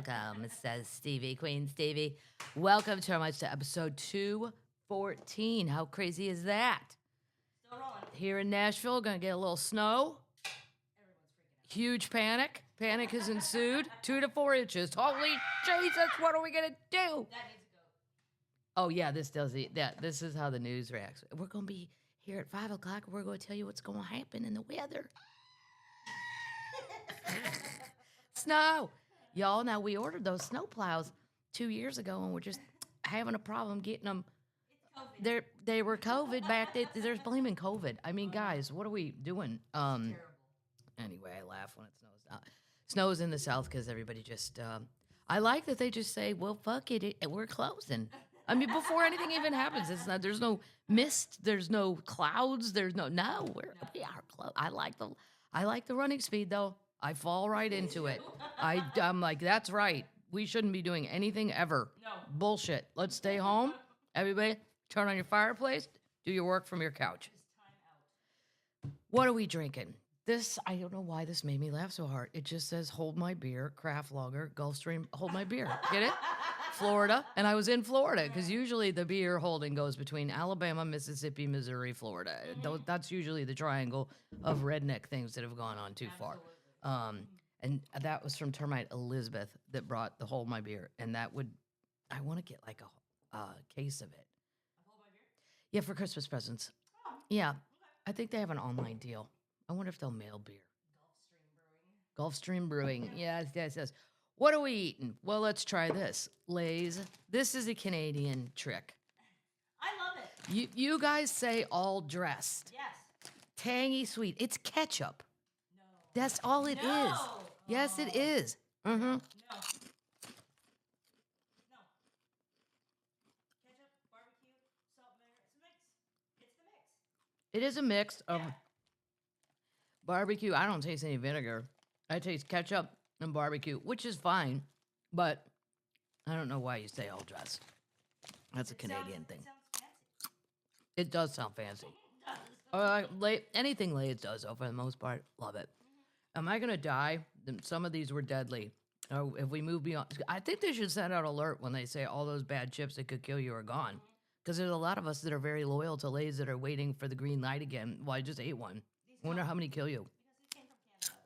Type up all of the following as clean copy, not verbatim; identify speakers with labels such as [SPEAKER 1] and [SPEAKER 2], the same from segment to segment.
[SPEAKER 1] welcome, says Stevie, Queen Stevie. Welcome to episode 214. How crazy is that?
[SPEAKER 2] Still rolling.
[SPEAKER 1] Here in Nashville, gonna get a little snow.
[SPEAKER 2] Everyone's freaking out.
[SPEAKER 1] Huge panic. Panic has ensued. 2 to 4 inches. Holy Jesus, what are we gonna do?
[SPEAKER 2] That needs to go.
[SPEAKER 1] Oh yeah, this does it. Yeah, this is how the news reacts. We're gonna be here at 5 o'clock. We're gonna tell you what's gonna happen in the weather. Snow. Y'all, now we ordered those snow plows 2 years ago, and we're just having a problem getting them.
[SPEAKER 2] It's COVID.
[SPEAKER 1] They were COVID back. They're blaming COVID. I mean, guys, what are we doing?
[SPEAKER 2] Terrible.
[SPEAKER 1] Anyway, I laugh when it snows. Snows in the South because everybody just. I like that they just say, "Well, fuck it, we're closing." I mean, before anything even happens, it's not. There's no mist. There's no clouds. There's no. No, we are closed. I like the running speed though. I fall right into it. I'm like, that's right. We shouldn't be doing anything ever.
[SPEAKER 2] No.
[SPEAKER 1] Bullshit. Let's stay home. Everybody, turn on your fireplace. Do your work from your couch.
[SPEAKER 2] Just time out.
[SPEAKER 1] What are we drinking? This, I don't know why this made me laugh so hard. It just says, hold my beer, craft lager, Gulf Stream, hold my beer. Get it? Florida. And I was in Florida because usually the beer holding goes between Alabama, Mississippi, Missouri, Florida. That's usually the triangle of redneck things that have gone on too far. And that was from Termite Elizabeth that brought the hold my beer. And I want to get like a case of it.
[SPEAKER 2] Hold my beer?
[SPEAKER 1] Yeah, for Christmas presents.
[SPEAKER 2] Oh,
[SPEAKER 1] Yeah.
[SPEAKER 2] okay.
[SPEAKER 1] I think they have an online deal. I wonder if they'll mail beer.
[SPEAKER 2] Gulf Stream Brewing.
[SPEAKER 1] Gulf Stream Brewing. Yes. What are we eating? Well, let's try this. Lay's. This is a Canadian trick.
[SPEAKER 2] I love it.
[SPEAKER 1] You guys say all dressed.
[SPEAKER 2] Yes.
[SPEAKER 1] Tangy sweet. It's ketchup.
[SPEAKER 2] No.
[SPEAKER 1] That's all it is.
[SPEAKER 2] No.
[SPEAKER 1] Yes, it
[SPEAKER 2] Oh.
[SPEAKER 1] is. Mm-hmm.
[SPEAKER 2] No. No. Ketchup, barbecue, salt, vinegar. It's a mix.
[SPEAKER 1] It is a mix of
[SPEAKER 2] Yeah.
[SPEAKER 1] barbecue. I don't taste any vinegar. I taste ketchup and barbecue, which is fine, but I don't know why you say all dressed. That's a Canadian thing.
[SPEAKER 2] It sounds fancy.
[SPEAKER 1] It does sound fancy.
[SPEAKER 2] It does.
[SPEAKER 1] Anything Lay's does, though, for the most part. Love it. Am I going to die? Then some of these were deadly. Or if we move beyond, I think they should send out alert when they say all those bad chips that could kill you are gone. Because there's a lot of us that are very loyal to Lay's that are waiting for the green light again. Well, I just ate one. I wonder how many kill you.
[SPEAKER 2] Because these came from Canada.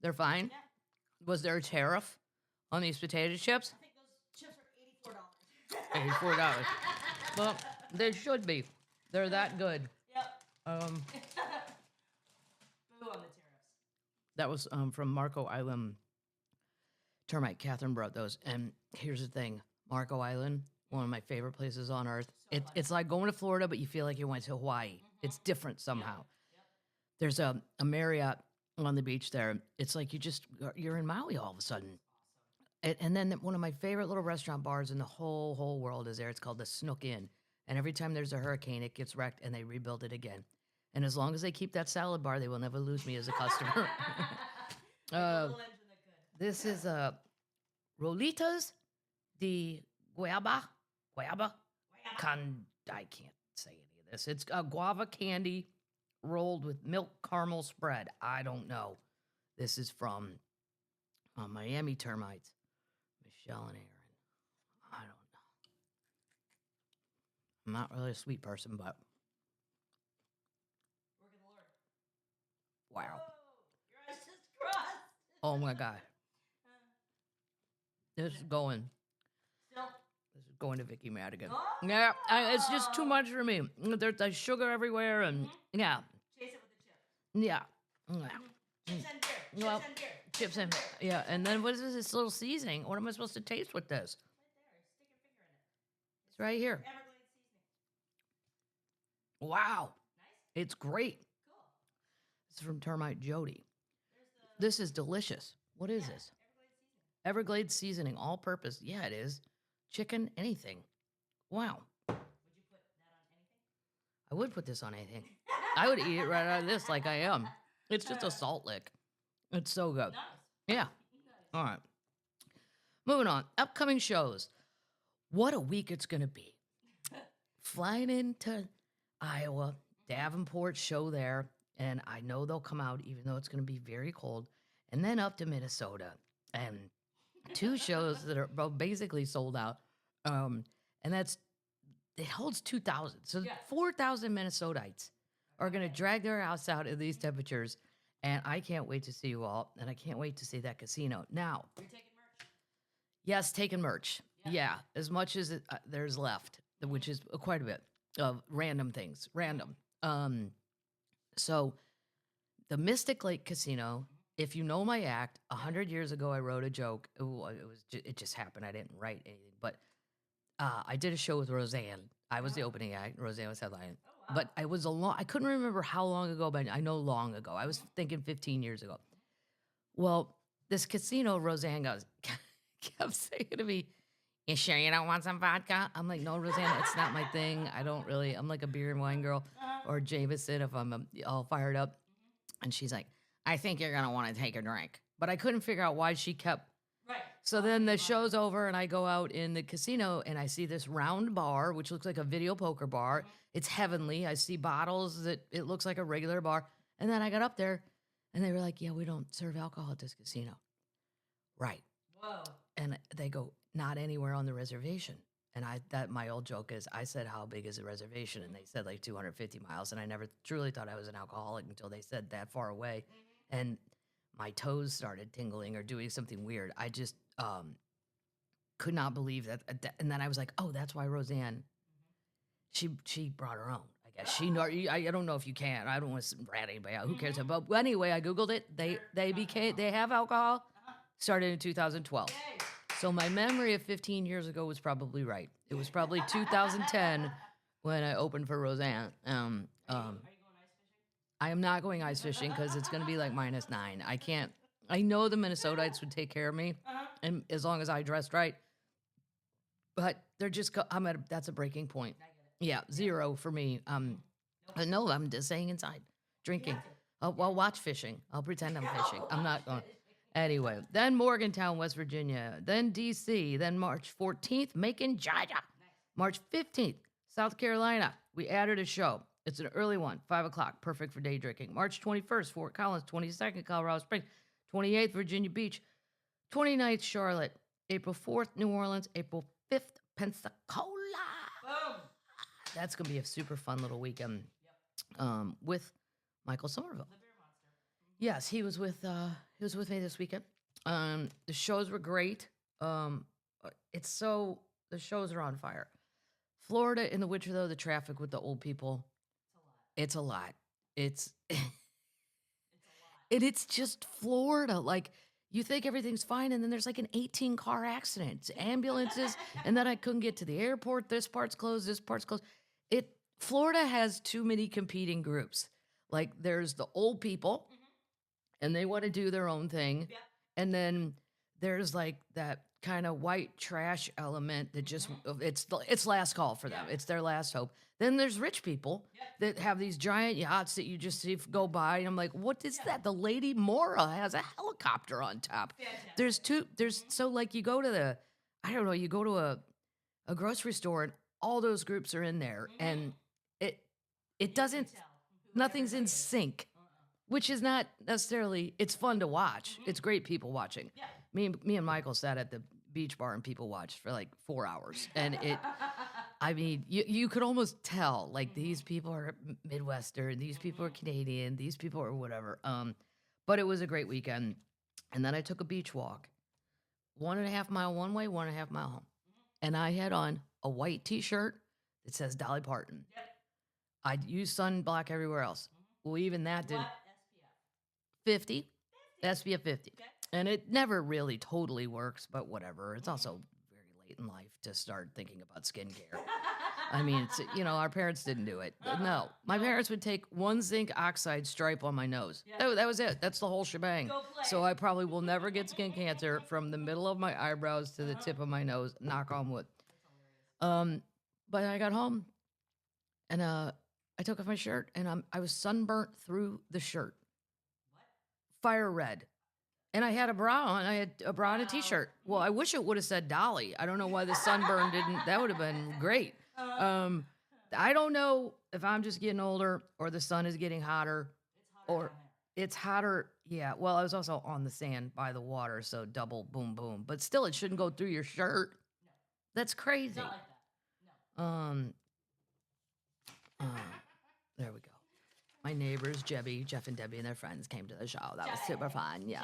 [SPEAKER 2] They're fine.
[SPEAKER 1] They're fine?
[SPEAKER 2] Yeah.
[SPEAKER 1] Was there a tariff on these potato chips?
[SPEAKER 2] I think those chips are $84.
[SPEAKER 1] $84. Well, they should be. They're that good.
[SPEAKER 2] Yep.
[SPEAKER 1] Um,
[SPEAKER 2] Boo on the tariffs.
[SPEAKER 1] That was from Marco Island. Termite. Catherine brought those. And here's the thing. Marco Island, one of my favorite places on earth. It's like going to Florida, but you feel like you went to Hawaii. It's different somehow.
[SPEAKER 2] Yep.
[SPEAKER 1] There's a Marriott on the beach there. It's like you're in Maui all of a sudden. And then one of my favorite little restaurant bars in the whole world is there. It's called the Snook Inn. And every time there's a hurricane, it gets wrecked and they rebuild it again. And as long as they keep that salad bar, they will never lose me as a customer. This is Rollitos de Guava. I can't say any of this. It's a guava candy rolled with milk caramel spread. I don't know. This is from Miami Termites. Michelle and Aaron. I don't know. I'm not really a sweet person, but
[SPEAKER 2] Work of the Lord.
[SPEAKER 1] wow.
[SPEAKER 2] Whoa, your eyes just crossed.
[SPEAKER 1] Oh my God. This is going.
[SPEAKER 2] Still.
[SPEAKER 1] This is going to Vicky Madigan.
[SPEAKER 2] Oh!
[SPEAKER 1] Yeah, it's just too much for me. There's sugar everywhere, and yeah,
[SPEAKER 2] Chase it with the chip.
[SPEAKER 1] yeah.
[SPEAKER 2] Chips and beer.
[SPEAKER 1] Well,
[SPEAKER 2] Chips and beer.
[SPEAKER 1] Chips and yeah, and then what is this little seasoning? What am I supposed to taste with this?
[SPEAKER 2] Right there. Stick your finger in it.
[SPEAKER 1] It's right here.
[SPEAKER 2] Everglades seasoning.
[SPEAKER 1] Wow,
[SPEAKER 2] Nice.
[SPEAKER 1] it's great.
[SPEAKER 2] Cool.
[SPEAKER 1] It's from Termite Jody.
[SPEAKER 2] There's the
[SPEAKER 1] This is delicious. What is this?
[SPEAKER 2] Everglades seasoning.
[SPEAKER 1] Everglades seasoning, all purpose. Yeah, it is. Chicken, anything. Wow.
[SPEAKER 2] Would you put that on anything?
[SPEAKER 1] I would put this on anything. I would eat it right out of this like I am. It's just a salt lick. It's so good.
[SPEAKER 2] Nice.
[SPEAKER 1] Yeah.
[SPEAKER 2] Nice.
[SPEAKER 1] All right. Moving on. Upcoming shows. What a week it's going to be. Flying into Iowa, Davenport show there, and I know they'll come out even though it's going to be very cold, and then up to Minnesota. And 2 shows that are both basically sold out. And it holds 2,000. So
[SPEAKER 2] Yeah.
[SPEAKER 1] 4,000 Minnesotites are going to drag their house out at these temperatures. And I can't wait to see you all. And I can't wait to see that casino. Now,
[SPEAKER 2] You're taking merch.
[SPEAKER 1] yes, taking merch.
[SPEAKER 2] Yeah.
[SPEAKER 1] Yeah, as much as there's left, which is quite a bit of random things. Random. So the Mystic Lake Casino, if you know my act, 100 years ago I wrote a joke. It just happened. I didn't write anything, but I did a show with Roseanne. I was the opening act. Roseanne was headlining.
[SPEAKER 2] Oh, wow.
[SPEAKER 1] But I couldn't remember how long ago, but I know long ago. I was thinking 15 years ago. Well, this casino, Roseanne kept saying to me, "You sure you don't want some vodka?" I'm like, "No, Roseanne, it's not my thing. I don't really, I'm like a beer and wine girl or Jameson if I'm all fired up." And she's like, "I think you're going to want to take a drink." But I couldn't figure out why she kept.
[SPEAKER 2] Right.
[SPEAKER 1] So then the show's over and I go out in the casino and I see this round bar, which looks like a video poker bar. It's heavenly. I see bottles that it looks like a regular bar. And then I got up there and they were like, "Yeah, we don't serve alcohol at this casino." Right.
[SPEAKER 2] Whoa.
[SPEAKER 1] And they go, "Not anywhere on the reservation." And my old joke is, I said, "How big is the reservation?" And they said like 250 miles. And I never truly thought I was an alcoholic until they said that far away. And my toes started tingling or doing something weird. I just could not believe that. And then I was like, "Oh, that's why Roseanne, she brought her own. I guess she know. I don't know if you can. I don't want to rat anybody out. Who cares? But anyway, I Googled it. They have alcohol. Started in 2012.
[SPEAKER 2] Yay.
[SPEAKER 1] So my memory of 15 years ago was probably right. It was probably 2010 when I opened for Roseanne.
[SPEAKER 2] Are you going ice fishing?
[SPEAKER 1] I am not going ice fishing because it's going to be like -9. I can't. I know the Minnesotites would take care of me, and as long as I dressed right. But they're just. That's a breaking point.
[SPEAKER 2] I get it.
[SPEAKER 1] Yeah, 0 for me. No, I'm just staying inside, drinking.
[SPEAKER 2] have
[SPEAKER 1] I'll watch fishing. I'll pretend I'm fishing. I'm not going. Anyway, then Morgantown, West Virginia, then D.C., then March 14th, Macon, Georgia. March 15th, South Carolina. We added a show. It's an early one, 5 o'clock, perfect for day drinking. March 21st, Fort Collins. 22nd, Colorado Springs. 28th, Virginia Beach. 29th, Charlotte. April 4th, New Orleans. April 5th, Pensacola.
[SPEAKER 2] Boom.
[SPEAKER 1] That's going to be a super fun little weekend with Michael Somerville.
[SPEAKER 2] The beer monster.
[SPEAKER 1] Yes, he was with me this weekend. The shows were great. The shows are on fire. Florida in the winter though, the traffic with the old people, it's a lot. It's
[SPEAKER 2] It's a lot.
[SPEAKER 1] and it's just Florida. Like you think everything's fine, and then there's like an 18-car accident. It's ambulances, and then I couldn't get to the airport. This part's closed. This part's closed. Florida has too many competing groups. Like there's the old people, and they want to do their own thing.
[SPEAKER 2] Yeah.
[SPEAKER 1] And then there's like that kind of white trash element that just it's last call for them.
[SPEAKER 2] Yeah.
[SPEAKER 1] It's their last hope. Then there's rich people that have these giant yachts that you just see go by, and I'm like, what is that? The Lady Mora has a helicopter on top.
[SPEAKER 2] Fantastic.
[SPEAKER 1] There's so like you go to you go to a grocery store and all those groups are in there, and it doesn't.
[SPEAKER 2] Tell
[SPEAKER 1] Nothing's in sync, which is not necessarily. It's fun to watch. It's great people watching.
[SPEAKER 2] Yeah.
[SPEAKER 1] Me and Michael sat at the beach bar and people watched for like 4 hours, and I mean, you could almost tell like these people are Midwestern, these people are Canadian, these people are whatever. But it was a great weekend, and then I took a beach walk, 1.5 mile one way, 1.5 mile home, and I had on a white T-shirt that says Dolly Parton.
[SPEAKER 2] Yep.
[SPEAKER 1] I used sunblock everywhere else. Well, even that didn't.
[SPEAKER 2] What SPF?
[SPEAKER 1] 50, SPF 50.
[SPEAKER 2] Okay.
[SPEAKER 1] And it never really totally works, but whatever. It's also very late in life to start thinking about skincare. I mean, it's, our parents didn't do it. No, my parents would take one zinc oxide stripe on my nose.
[SPEAKER 2] Yeah.
[SPEAKER 1] That was it. That's the whole shebang.
[SPEAKER 2] Go play.
[SPEAKER 1] So I probably will never get skin cancer from the middle of my eyebrows to the tip of my nose. Knock on wood.
[SPEAKER 2] That's hilarious.
[SPEAKER 1] But I got home and I took off my shirt and I was sunburnt through the shirt.
[SPEAKER 2] What?
[SPEAKER 1] Fire red. And I had a bra on. I had a bra and a
[SPEAKER 2] Wow.
[SPEAKER 1] T-shirt. Well, I wish it would have said Dolly. I don't know why the sunburn didn't. That would have been great. I don't know if I'm just getting older or the sun is getting hotter
[SPEAKER 2] It's hotter
[SPEAKER 1] or
[SPEAKER 2] down
[SPEAKER 1] It's hotter. Yeah. Well, I was also on the sand by the water, so double boom boom. But still, it shouldn't go through your shirt.
[SPEAKER 2] No.
[SPEAKER 1] That's crazy.
[SPEAKER 2] Not like that. No.
[SPEAKER 1] There we go. My neighbors, Jeff and Debbie and their friends came to the show. That was super fun. Yeah.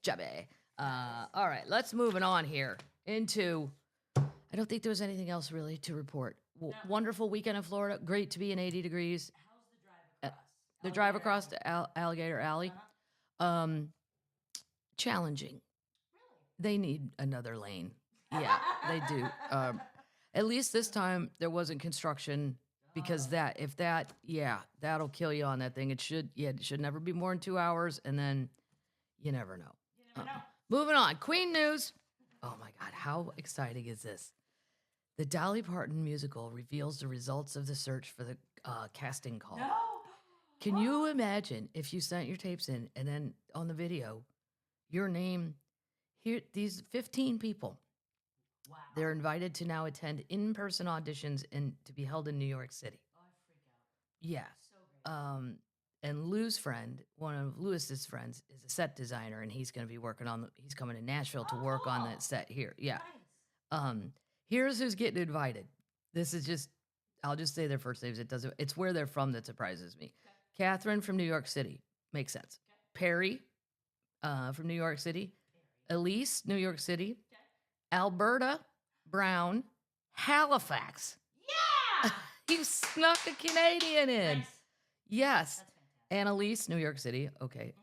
[SPEAKER 1] Jebby. All right, let's move it on here into. I don't think there was anything else really to report. Wonderful weekend in Florida. Great to be in 80 degrees.
[SPEAKER 2] How's the drive across?
[SPEAKER 1] The drive across to Alligator Alley. Challenging.
[SPEAKER 2] Really?
[SPEAKER 1] They need another lane. Yeah, they do. At least this time there wasn't construction because that'll kill you on that thing. It should never be more than 2 hours, and then you never know.
[SPEAKER 2] You never know.
[SPEAKER 1] Moving on, Queen news. Oh my God, how exciting is this? The Dolly Parton musical reveals the results of the search for the casting call.
[SPEAKER 2] No.
[SPEAKER 1] Can you imagine if you sent your tapes in and then on the video, your name, here, these 15 people,
[SPEAKER 2] Wow.
[SPEAKER 1] they're invited to now attend in-person auditions and to be held in New York City.
[SPEAKER 2] Oh, I freak out.
[SPEAKER 1] Yeah.
[SPEAKER 2] So great.
[SPEAKER 1] And Lou's friend, one of Lewis's friends, is a set designer, and he's going to be working on, he's coming to Nashville to work on that set here. Yeah.
[SPEAKER 2] Nice.
[SPEAKER 1] Here's who's getting invited. This is just, I'll just say their first names. It's where they're from that surprises me.
[SPEAKER 2] Okay.
[SPEAKER 1] Catherine from New York City. Makes sense.
[SPEAKER 2] Okay.
[SPEAKER 1] Perry from New York City.
[SPEAKER 2] Very.
[SPEAKER 1] Elise, New York City.
[SPEAKER 2] Okay.
[SPEAKER 1] Alberta Brown, Halifax.
[SPEAKER 2] Yeah.
[SPEAKER 1] You snuck a Canadian in.
[SPEAKER 2] Nice.
[SPEAKER 1] Yes.
[SPEAKER 2] That's fantastic.
[SPEAKER 1] Annalise, New York City. Okay.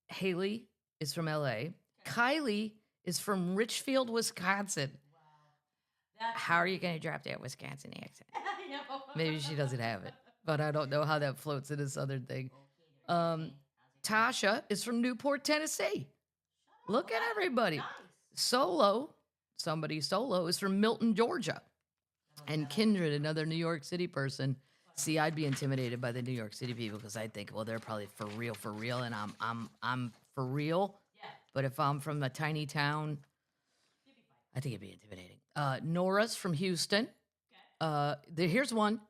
[SPEAKER 1] Haley is from LA.
[SPEAKER 2] Okay.
[SPEAKER 1] Kylie is from Richfield, Wisconsin.
[SPEAKER 2] Wow. That's
[SPEAKER 1] How are you going to drop that Wisconsin accent?
[SPEAKER 2] I know.
[SPEAKER 1] Maybe she doesn't have it, but I don't know how that floats in a southern thing.
[SPEAKER 2] Okay, how's it
[SPEAKER 1] Tasha is from Newport, Tennessee.
[SPEAKER 2] going?
[SPEAKER 1] Look at
[SPEAKER 2] Wow.
[SPEAKER 1] everybody.
[SPEAKER 2] Nice.
[SPEAKER 1] Solo is from Milton, Georgia. And Kindred, another New York City person. See, I'd be intimidated by the New York City people because I'd think, well, they're probably for real, and I'm for real.
[SPEAKER 2] Yeah.
[SPEAKER 1] But if I'm from a tiny town,
[SPEAKER 2] You'll be fine.
[SPEAKER 1] I think it'd be intimidating. Nora's from Houston.
[SPEAKER 2] Okay.
[SPEAKER 1] Here's one.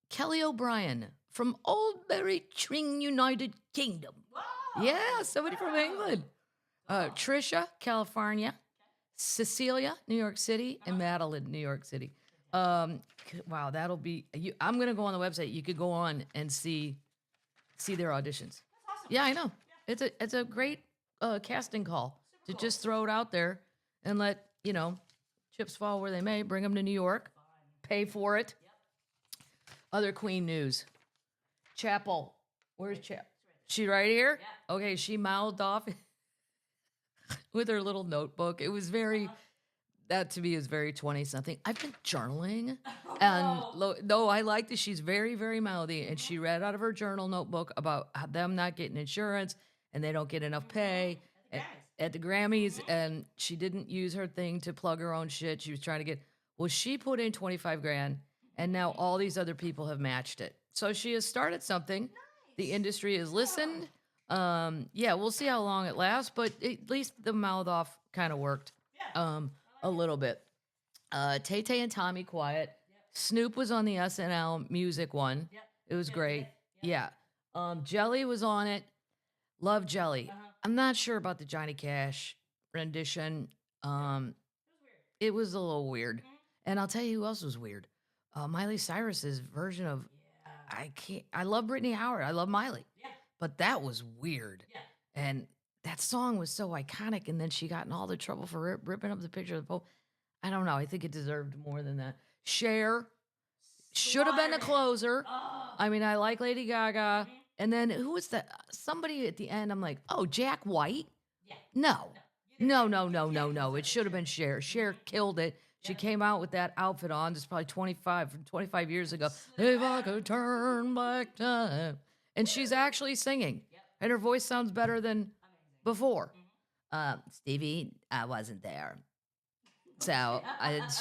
[SPEAKER 1] Kelly O'Brien from Oldbury Tring, United Kingdom.
[SPEAKER 2] Wow.
[SPEAKER 1] Yeah, somebody from England. Trisha, California. Cecilia, New York City. And Madeline, New York City. Wow, that'll be. I'm going to go on the website. You could go on and see their auditions.
[SPEAKER 2] That's awesome.
[SPEAKER 1] Yeah, I know. It's a great casting call to
[SPEAKER 2] Super
[SPEAKER 1] just throw it out there and let, chips fall where they may. Bring them to New York. Pay for it.
[SPEAKER 2] Yep.
[SPEAKER 1] Other Queen news. Chappell. Where's Chappell?
[SPEAKER 2] It's right
[SPEAKER 1] She right here?
[SPEAKER 2] Yeah.
[SPEAKER 1] Okay, she mouthed off with her little notebook. It was very, that to me is very 20-something. I've been journaling. And no, I like that she's very, very mouthy. And she read out of her journal notebook about them not getting insurance and they don't get enough pay at the Grammys. And she didn't use her thing to plug her own shit. She was trying to get, well, she put in 25 grand and now all these other people have matched it. So she has started something.
[SPEAKER 2] Nice.
[SPEAKER 1] The industry has listened. Yeah, we'll see how long it lasts, but at least the mouth off kind of worked.
[SPEAKER 2] Yeah.
[SPEAKER 1] A little bit. Tay Tay and Tommy quiet.
[SPEAKER 2] Yep.
[SPEAKER 1] Snoop was on the SNL music one.
[SPEAKER 2] Yep.
[SPEAKER 1] It was
[SPEAKER 2] Yep,
[SPEAKER 1] great.
[SPEAKER 2] yep.
[SPEAKER 1] Yeah. Jelly was on it. Love Jelly.
[SPEAKER 2] Uh-huh.
[SPEAKER 1] I'm not sure about the Johnny Cash rendition.
[SPEAKER 2] It was weird.
[SPEAKER 1] It was a little weird.
[SPEAKER 2] Mhm.
[SPEAKER 1] And I'll tell you who else was weird. Miley Cyrus's version of
[SPEAKER 2] Yeah.
[SPEAKER 1] I love Brittany Howard. I love Miley.
[SPEAKER 2] Yeah.
[SPEAKER 1] But that was weird.
[SPEAKER 2] Yeah.
[SPEAKER 1] And that song was so iconic, and then she got in all the trouble for ripping up the picture of the Pope. I don't know. I think it deserved more than that. Cher should have been a
[SPEAKER 2] Slaughtered it.
[SPEAKER 1] closer.
[SPEAKER 2] Oh.
[SPEAKER 1] I mean, I like Lady Gaga.
[SPEAKER 2] Mhm.
[SPEAKER 1] And then who was that? Somebody at the end, I'm like, oh, Jack White?
[SPEAKER 2] Yeah.
[SPEAKER 1] No.
[SPEAKER 2] You
[SPEAKER 1] No,
[SPEAKER 2] didn't-
[SPEAKER 1] no,
[SPEAKER 2] you
[SPEAKER 1] no,
[SPEAKER 2] can't
[SPEAKER 1] no,
[SPEAKER 2] use
[SPEAKER 1] no.
[SPEAKER 2] that
[SPEAKER 1] It should have been Cher. Cher killed it. She
[SPEAKER 2] Yeah.
[SPEAKER 1] came out with that outfit on just probably 25 years ago. If I could turn back time. And she's actually singing.
[SPEAKER 2] Yep.
[SPEAKER 1] And her voice sounds better than
[SPEAKER 2] Amazing.
[SPEAKER 1] before. Stevie, I wasn't there. So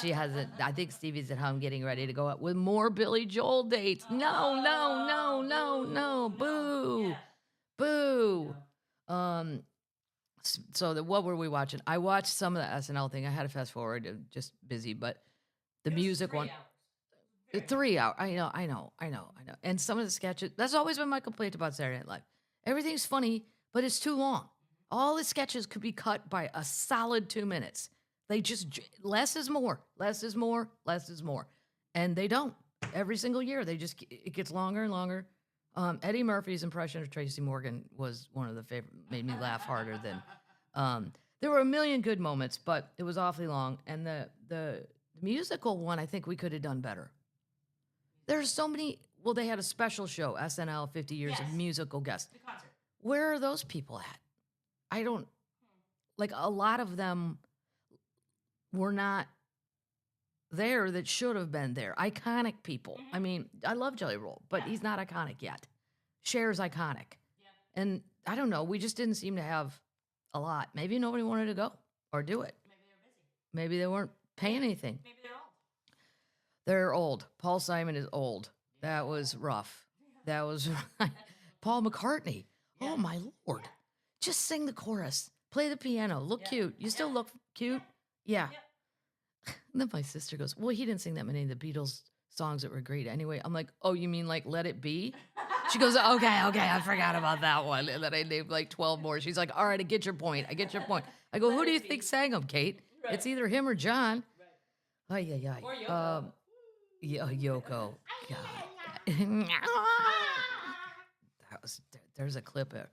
[SPEAKER 1] she hasn't. I think Stevie's at home getting ready to go out with more Billy Joel dates. No, no, no, no, no. Boo.
[SPEAKER 2] Yeah.
[SPEAKER 1] Boo.
[SPEAKER 2] No.
[SPEAKER 1] So what were we watching? I watched some of the SNL thing. I had to fast forward, just busy, but the
[SPEAKER 2] It was
[SPEAKER 1] music
[SPEAKER 2] 3
[SPEAKER 1] one.
[SPEAKER 2] hours.
[SPEAKER 1] 3 hours. I know. And some of the sketches, that's always been my complaint about Saturday Night Live. Everything's funny, but it's too long. All the sketches could be cut by a solid 2 minutes. They just, less is more, less is more, less is more. And they don't. Every single year, it gets longer and longer. Eddie Murphy's impression of Tracy Morgan was one of the favorite, made me laugh harder than, there were a million good moments, but it was awfully long. And the musical one, I think we could have done better. There's so many, well, they had a special show, SNL 50 Years of Musical Guests.
[SPEAKER 2] The concert.
[SPEAKER 1] Where are those people at? I don't, like, a lot of them were not there that should have been there. Iconic people. I mean, I love Jelly Roll, but he's not iconic yet. Cher's iconic.
[SPEAKER 2] Yeah.
[SPEAKER 1] And I don't know, we just didn't seem to have a lot. Maybe nobody wanted to go or do it.
[SPEAKER 2] Maybe they were busy.
[SPEAKER 1] Maybe they weren't paying anything.
[SPEAKER 2] Maybe they're old.
[SPEAKER 1] They're old. Paul Simon is old. That was rough. That was Paul McCartney. Oh my Lord. Just sing the chorus. Play the piano. Look cute. You still look cute? Yeah. And then my sister goes, well, he didn't sing that many of the Beatles songs that were great anyway. I'm like, oh, you mean like Let It Be? She goes, okay, I forgot about that one. And then I named like 12 more. She's like, all right, I get your point. I go, who do you think sang them, Kate? Right. It's either him or John. Right. Ay.
[SPEAKER 2] Or Yoko.
[SPEAKER 1] Yoko. God. There's a clip of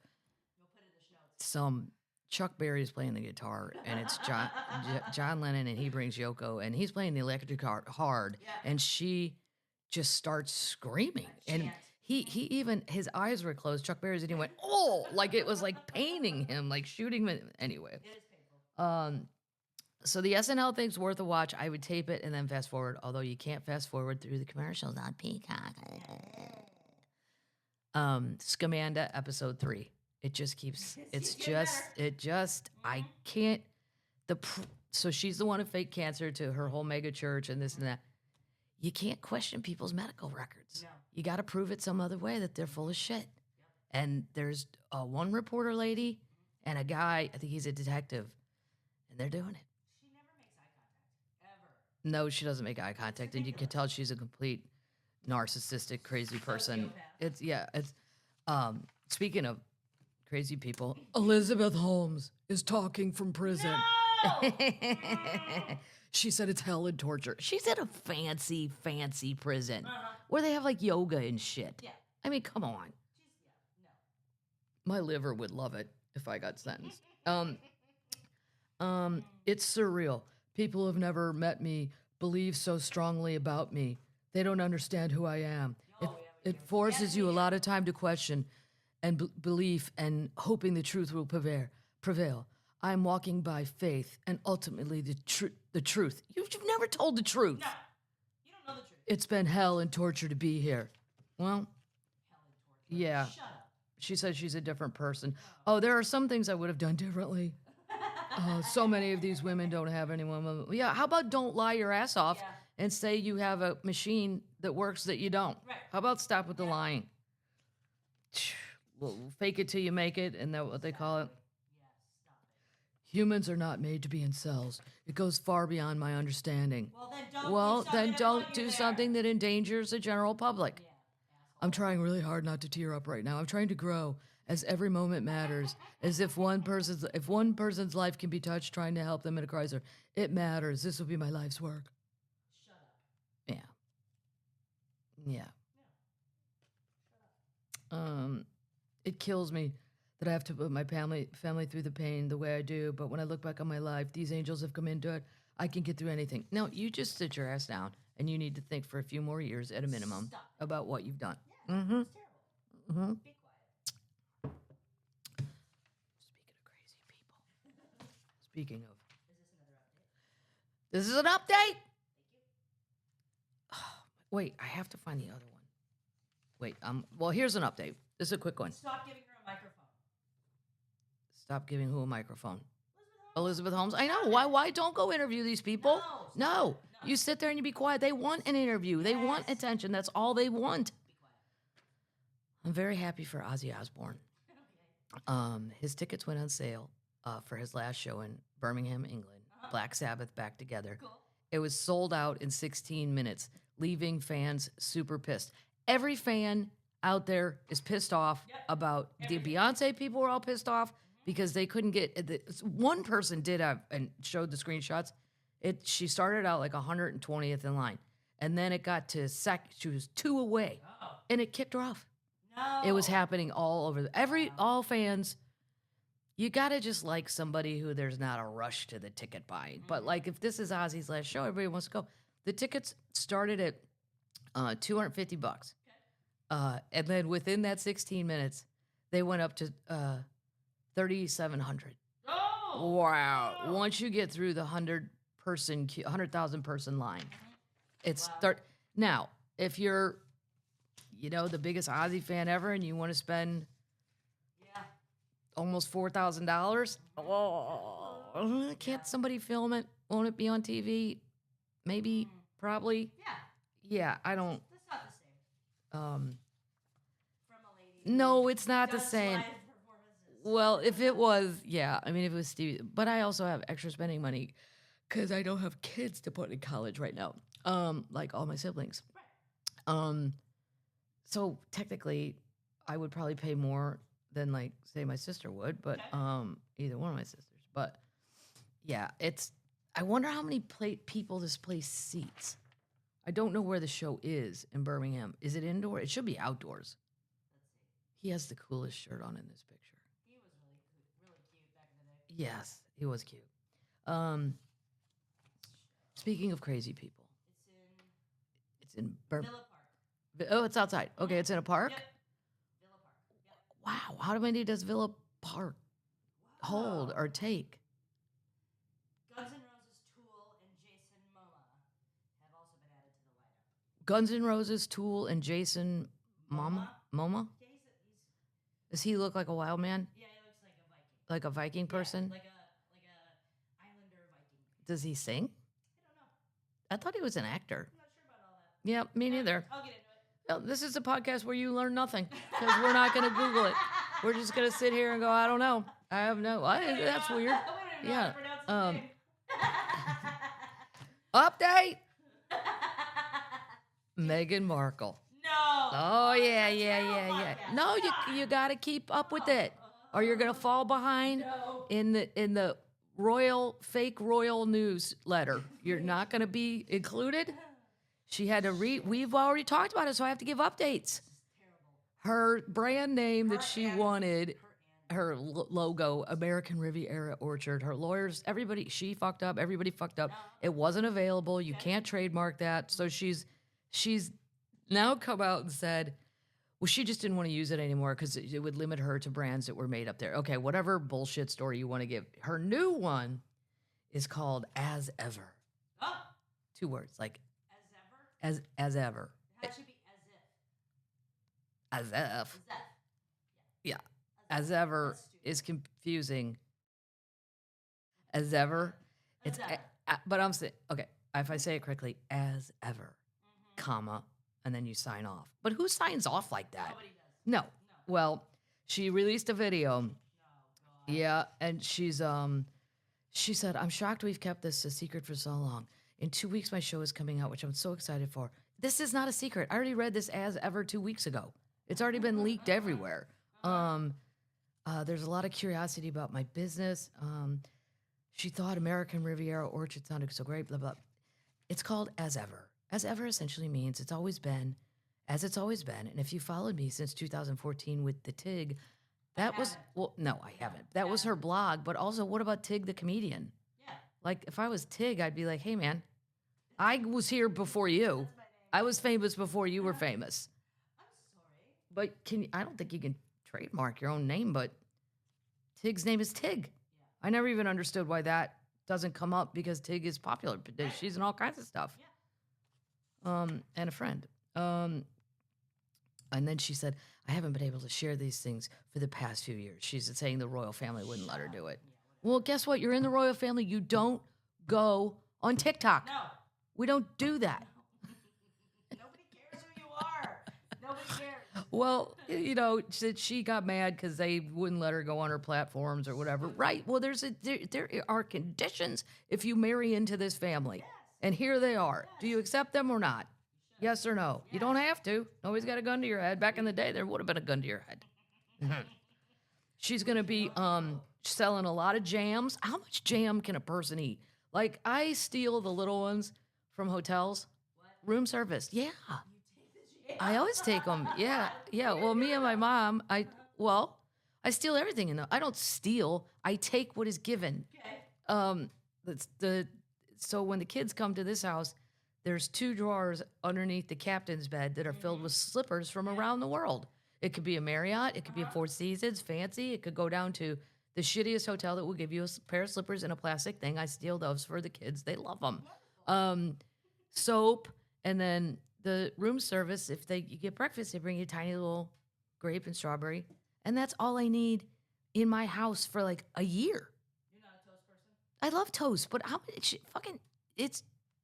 [SPEAKER 1] some Chuck Berry's playing the guitar, and it's John Lennon, and he brings Yoko, and he's playing the electric guitar hard, and she just starts screaming. And he even, his eyes were closed, Chuck Berry's, and he went, oh, like it was like paining him, like shooting him. Anyway.
[SPEAKER 2] It is painful.
[SPEAKER 1] So the SNL thing's worth a watch. I would tape it and then fast forward, although you can't fast forward through the commercials on Peacock. Scamanda episode 3. It just keeps, I can't, so she's the one who faked cancer to her whole mega church and this and that. You can't question people's medical records.
[SPEAKER 2] No.
[SPEAKER 1] You got to prove it some other way that they're full of shit. Yep. And there's one reporter lady and a guy, I think he's a detective, and they're doing it.
[SPEAKER 2] She never makes eye contact, ever.
[SPEAKER 1] No, she doesn't make eye contact, and you can tell she's a complete narcissistic, crazy person. It's speaking of crazy people, Elizabeth Holmes is talking from prison.
[SPEAKER 2] No!
[SPEAKER 1] She said it's hell and torture. She's in a fancy prison where they have like yoga and shit.
[SPEAKER 2] Yeah.
[SPEAKER 1] I mean, come on.
[SPEAKER 2] No.
[SPEAKER 1] My liver would love it if I got sentenced. It's surreal. People who've never met me believe so strongly about me. They don't understand who I am. It forces you a lot of time to question and belief and hoping the truth will prevail. I'm walking by faith and ultimately the truth. You've never told the truth.
[SPEAKER 2] No. You don't know the truth.
[SPEAKER 1] It's been hell and torture to be here. Well,
[SPEAKER 2] Hell and torture.
[SPEAKER 1] yeah.
[SPEAKER 2] Shut up.
[SPEAKER 1] She said she's a different person. Oh, there are some things I would have done differently. So many of these women don't have anyone. Yeah, how about don't lie your ass off and say you have a machine that works that you don't?
[SPEAKER 2] Right.
[SPEAKER 1] How about stop with the lying? Well, fake it till you make it, and that's what they call it.
[SPEAKER 2] Stop it.
[SPEAKER 1] Humans are not made to be in cells. It goes far beyond my understanding.
[SPEAKER 2] Well, then don't
[SPEAKER 1] Do something that endangers the general public.
[SPEAKER 2] Yeah,
[SPEAKER 1] I'm trying really hard not to tear up right now. I'm trying to grow as every moment matters. As if one person's life can be touched, trying to help them in a crisis. It matters. This will be my life's work.
[SPEAKER 2] Shut up.
[SPEAKER 1] Yeah. It kills me that I have to put my family through the pain the way I do. But when I look back on my life, these angels have come into it. I can get through anything. No, you just sit your ass down, and you need to think for a few more years at a minimum about what you've done.
[SPEAKER 2] Yeah, it's terrible.
[SPEAKER 1] Mm-hmm.
[SPEAKER 2] Be quiet.
[SPEAKER 1] Speaking of crazy people. Speaking of.
[SPEAKER 2] Is this another update?
[SPEAKER 1] This is an update?
[SPEAKER 2] Thank you.
[SPEAKER 1] Oh, wait, I have to find the other one. Wait, well, here's an update. This is a quick one.
[SPEAKER 2] Stop giving her a microphone.
[SPEAKER 1] Stop giving who a microphone? Elizabeth Holmes. I know. Why don't go interview these people? No. You sit there and you be quiet. They want an interview. They want attention. That's all they want.
[SPEAKER 2] Be quiet.
[SPEAKER 1] I'm very happy for Ozzy Osbourne.
[SPEAKER 2] Okay.
[SPEAKER 1] His tickets went on sale for his last show in Birmingham, England. Black Sabbath back together.
[SPEAKER 2] Cool.
[SPEAKER 1] It was sold out in 16 minutes, leaving fans super pissed. Every fan out there is pissed off about the Beyonce people were all pissed off because they couldn't get one person did have and showed the screenshots. She started out like 120th in line, and then it got to she was 2 away, and it kicked her off.
[SPEAKER 2] No.
[SPEAKER 1] It was happening all over all fans. You gotta just like somebody who there's not a rush to the ticket buying. But like if this is Ozzy's last show, everybody wants to go. The tickets started at $250. And then within that 16 minutes, they went up to 3,700.
[SPEAKER 2] Oh,
[SPEAKER 1] Wow! Once you get through the 100,000 person line, it's now. If you're, the biggest Ozzy fan ever, and you want to spend almost $4,000, can't somebody film it? Won't it be on TV? Maybe, probably. Yeah. I don't.
[SPEAKER 2] That's not the same. From a lady.
[SPEAKER 1] No, it's not the
[SPEAKER 2] Does
[SPEAKER 1] same.
[SPEAKER 2] live performances.
[SPEAKER 1] Well, if it was, I mean, if it was Stevie, but I also have extra spending money because I don't have kids to put in college right now, like all my siblings.
[SPEAKER 2] Right.
[SPEAKER 1] So technically, I would probably pay more than, like, say, my sister would, but either one of my sisters. But yeah, I wonder how many people this place seats. I don't know where the show is in Birmingham. Is it indoor? It should be outdoors.
[SPEAKER 2] Let's see.
[SPEAKER 1] He has the coolest shirt on in this picture.
[SPEAKER 2] He was really cute back in the day.
[SPEAKER 1] Yes, he was cute. Speaking of crazy people, it's in
[SPEAKER 2] Villa Park.
[SPEAKER 1] Oh, it's outside. Okay, it's in a park.
[SPEAKER 2] Yep. Villa Park. Yep.
[SPEAKER 1] Wow, how many does Villa Park hold or take?
[SPEAKER 2] Guns N' Roses, Tool, and Jason Momoa have also been added to the lineup.
[SPEAKER 1] Guns N' Roses, Tool, and Jason Momoa.
[SPEAKER 2] Yeah,
[SPEAKER 1] Does he look like a wild man?
[SPEAKER 2] he looks like a Viking.
[SPEAKER 1] Like a Viking person?
[SPEAKER 2] Like a Islander Viking.
[SPEAKER 1] Does he sing?
[SPEAKER 2] I don't know.
[SPEAKER 1] I thought he was an actor.
[SPEAKER 2] I'm not sure about all that.
[SPEAKER 1] Yeah, me neither.
[SPEAKER 2] I'll get into it.
[SPEAKER 1] No, this is a podcast where you learn nothing because we're not going to Google it. We're just going to sit here and go, I don't know. I have no. That's weird.
[SPEAKER 2] We don't even know how to pronounce his name.
[SPEAKER 1] Update. Meghan Markle.
[SPEAKER 2] No.
[SPEAKER 1] Oh yeah. No, you got to keep up with it, or you're gonna fall behind
[SPEAKER 2] No.
[SPEAKER 1] in the fake royal newsletter. You're not gonna be included. She had to read. We've already talked about it, so I have to give updates. Her brand name that she wanted, her logo, American Riviera Orchard. Her lawyers, everybody, she fucked up. Everybody fucked up. It wasn't available. You can't trademark that. So she's now come out and said, well, she just didn't want to use it anymore because it would limit her to brands that were made up there. Okay, whatever bullshit story you want to give. Her new one is called As Ever.
[SPEAKER 2] Oh,
[SPEAKER 1] 2 words, like
[SPEAKER 2] as ever?
[SPEAKER 1] as ever.
[SPEAKER 2] How should be as if?
[SPEAKER 1] As if.
[SPEAKER 2] As if.
[SPEAKER 1] Yeah. As ever
[SPEAKER 2] That's stupid.
[SPEAKER 1] is confusing. As ever.
[SPEAKER 2] As ever.
[SPEAKER 1] But I'm saying, okay, if I say it correctly, as ever, comma, and then you sign off. But who signs off like that?
[SPEAKER 2] Nobody does.
[SPEAKER 1] No. Well, she released a video.
[SPEAKER 2] Oh, God.
[SPEAKER 1] Yeah, and she said, I'm shocked we've kept this a secret for so long. In 2 weeks, my show is coming out, which I'm so excited for. This is not a secret. I already read this As Ever 2 weeks ago. It's already been leaked everywhere. There's a lot of curiosity about my business. She thought American Riviera Orchard sounded so great, blah, blah. It's called As Ever. As Ever essentially means it's always been as it's always been. And if you followed me since 2014 with the TIG, that was, well, no, I haven't. That was her blog. But also, what about Tig the comedian?
[SPEAKER 2] Yeah.
[SPEAKER 1] Like, if I was Tig, I'd be like, hey, man, I was here before you. I was famous before you were famous.
[SPEAKER 2] I'm sorry.
[SPEAKER 1] But I don't think you can trademark your own name, but Tig's name is Tig. I never even understood why that doesn't come up because Tig is popular. She's in all kinds of stuff.
[SPEAKER 2] Yeah.
[SPEAKER 1] And a friend. And then she said, I haven't been able to share these things for the past few years. She's saying the royal family wouldn't let her do it. Well, guess what? You're in the royal family. You don't go on TikTok.
[SPEAKER 2] No.
[SPEAKER 1] We don't do that.
[SPEAKER 2] Nobody cares who you are. Nobody cares.
[SPEAKER 1] Well, she got mad because they wouldn't let her go on her platforms or whatever. Right. Well, there are conditions if you marry into this family. And here they are. Do you accept them or not? Yes or no? You don't have to. Nobody's got a gun to your head. Back in the day, there would have been a gun to your head. She's going to be selling a lot of jams. How much jam can a person eat? Like, I steal the little ones from hotels. Room service. Yeah. I always take them. Yeah. Yeah. Well, me and my mom, I steal everything. I don't steal. I take what is given. So when the kids come to this house, there's 2 drawers underneath the captain's bed that are filled with slippers from around the world. It could be a Marriott. It could be a Four Seasons, fancy. It could go down to the shittiest hotel that will give you a pair of slippers in a plastic thing. I steal those for the kids. They love them. Soap, and then the room service, if you get breakfast, they bring you a tiny little grape and strawberry. And that's all I need in my house for like a year.
[SPEAKER 2] You're not a toast person?
[SPEAKER 1] I love toast, but how much it's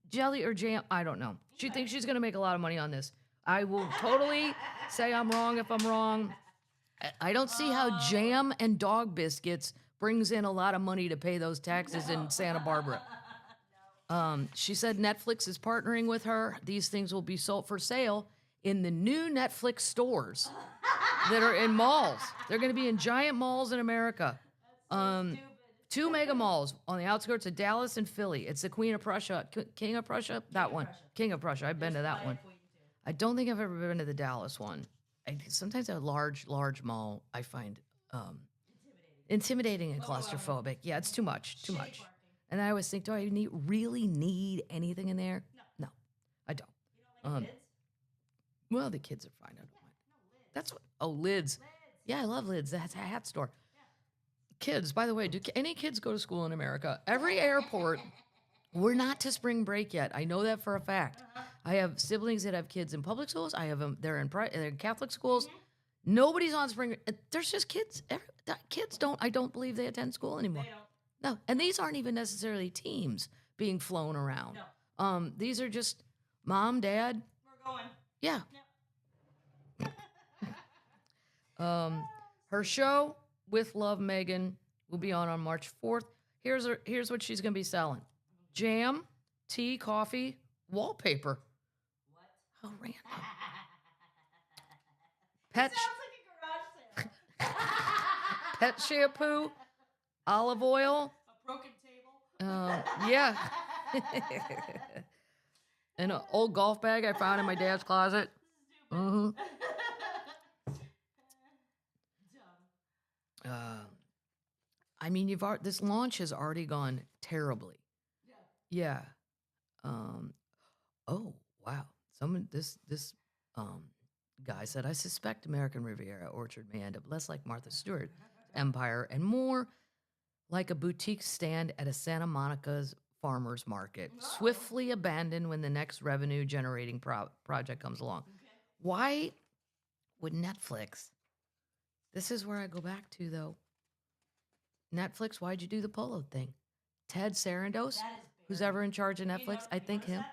[SPEAKER 1] jelly or jam? I don't know. She thinks she's going to make a lot of money on this. I will totally say I'm wrong if I'm wrong. I don't see how jam and dog biscuits brings in a lot of money to pay those taxes in Santa Barbara. She said Netflix is partnering with her. These things will be sold for sale in the new Netflix stores that are in malls. They're going to be in giant malls in America.
[SPEAKER 2] Stupid.
[SPEAKER 1] 2 mega malls on the outskirts of Dallas and Philly. It's the Queen of Prussia, King of Prussia, that one.
[SPEAKER 2] Prussia.
[SPEAKER 1] King of Prussia. I've been to that one. I don't think I've ever been to the Dallas one. Sometimes a large mall I find intimidating and claustrophobic. Yeah, it's too much.
[SPEAKER 2] Parking.
[SPEAKER 1] And I always think, do I really need anything in there? No, I don't.
[SPEAKER 2] You don't like lids?
[SPEAKER 1] Well, the kids are fine. I don't mind.
[SPEAKER 2] No, lids.
[SPEAKER 1] That's what. Oh, lids. Yeah, I love lids. That's a hat store.
[SPEAKER 2] Yeah.
[SPEAKER 1] Kids, by the way, do any kids go to school in America? Every airport. We're not to spring break yet. I know that for a fact. I have siblings that have kids in public schools. I have them. They're in Catholic schools. Nobody's on spring. There's just kids. Kids don't. I don't believe they attend school anymore.
[SPEAKER 2] They don't.
[SPEAKER 1] No, and these aren't even necessarily teams being flown around.
[SPEAKER 2] No.
[SPEAKER 1] These are just mom, dad.
[SPEAKER 2] We're going.
[SPEAKER 1] Yeah. Her show With Love, Meghan will be on March 4th. Here's what she's gonna be selling: jam, tea, coffee, wallpaper.
[SPEAKER 2] What?
[SPEAKER 1] How random.
[SPEAKER 2] It
[SPEAKER 1] Pet
[SPEAKER 2] sounds like a garage sale.
[SPEAKER 1] pet shampoo, olive oil.
[SPEAKER 2] A broken table.
[SPEAKER 1] Yeah. And an old golf bag I found in my dad's closet.
[SPEAKER 2] Dumb.
[SPEAKER 1] I mean, this launch has already gone terribly.
[SPEAKER 2] Yeah.
[SPEAKER 1] Yeah. Oh wow. This guy said, I suspect American Riviera Orchard may end up less like Martha Stewart's empire and more like a boutique stand at a Santa Monica's farmers market, swiftly abandoned when the next revenue-generating project comes along.
[SPEAKER 2] Okay.
[SPEAKER 1] Why would Netflix? This is where I go back to, though. Netflix, why'd you do the polo thing? Ted Sarandos, who's ever in charge of Netflix, I think him.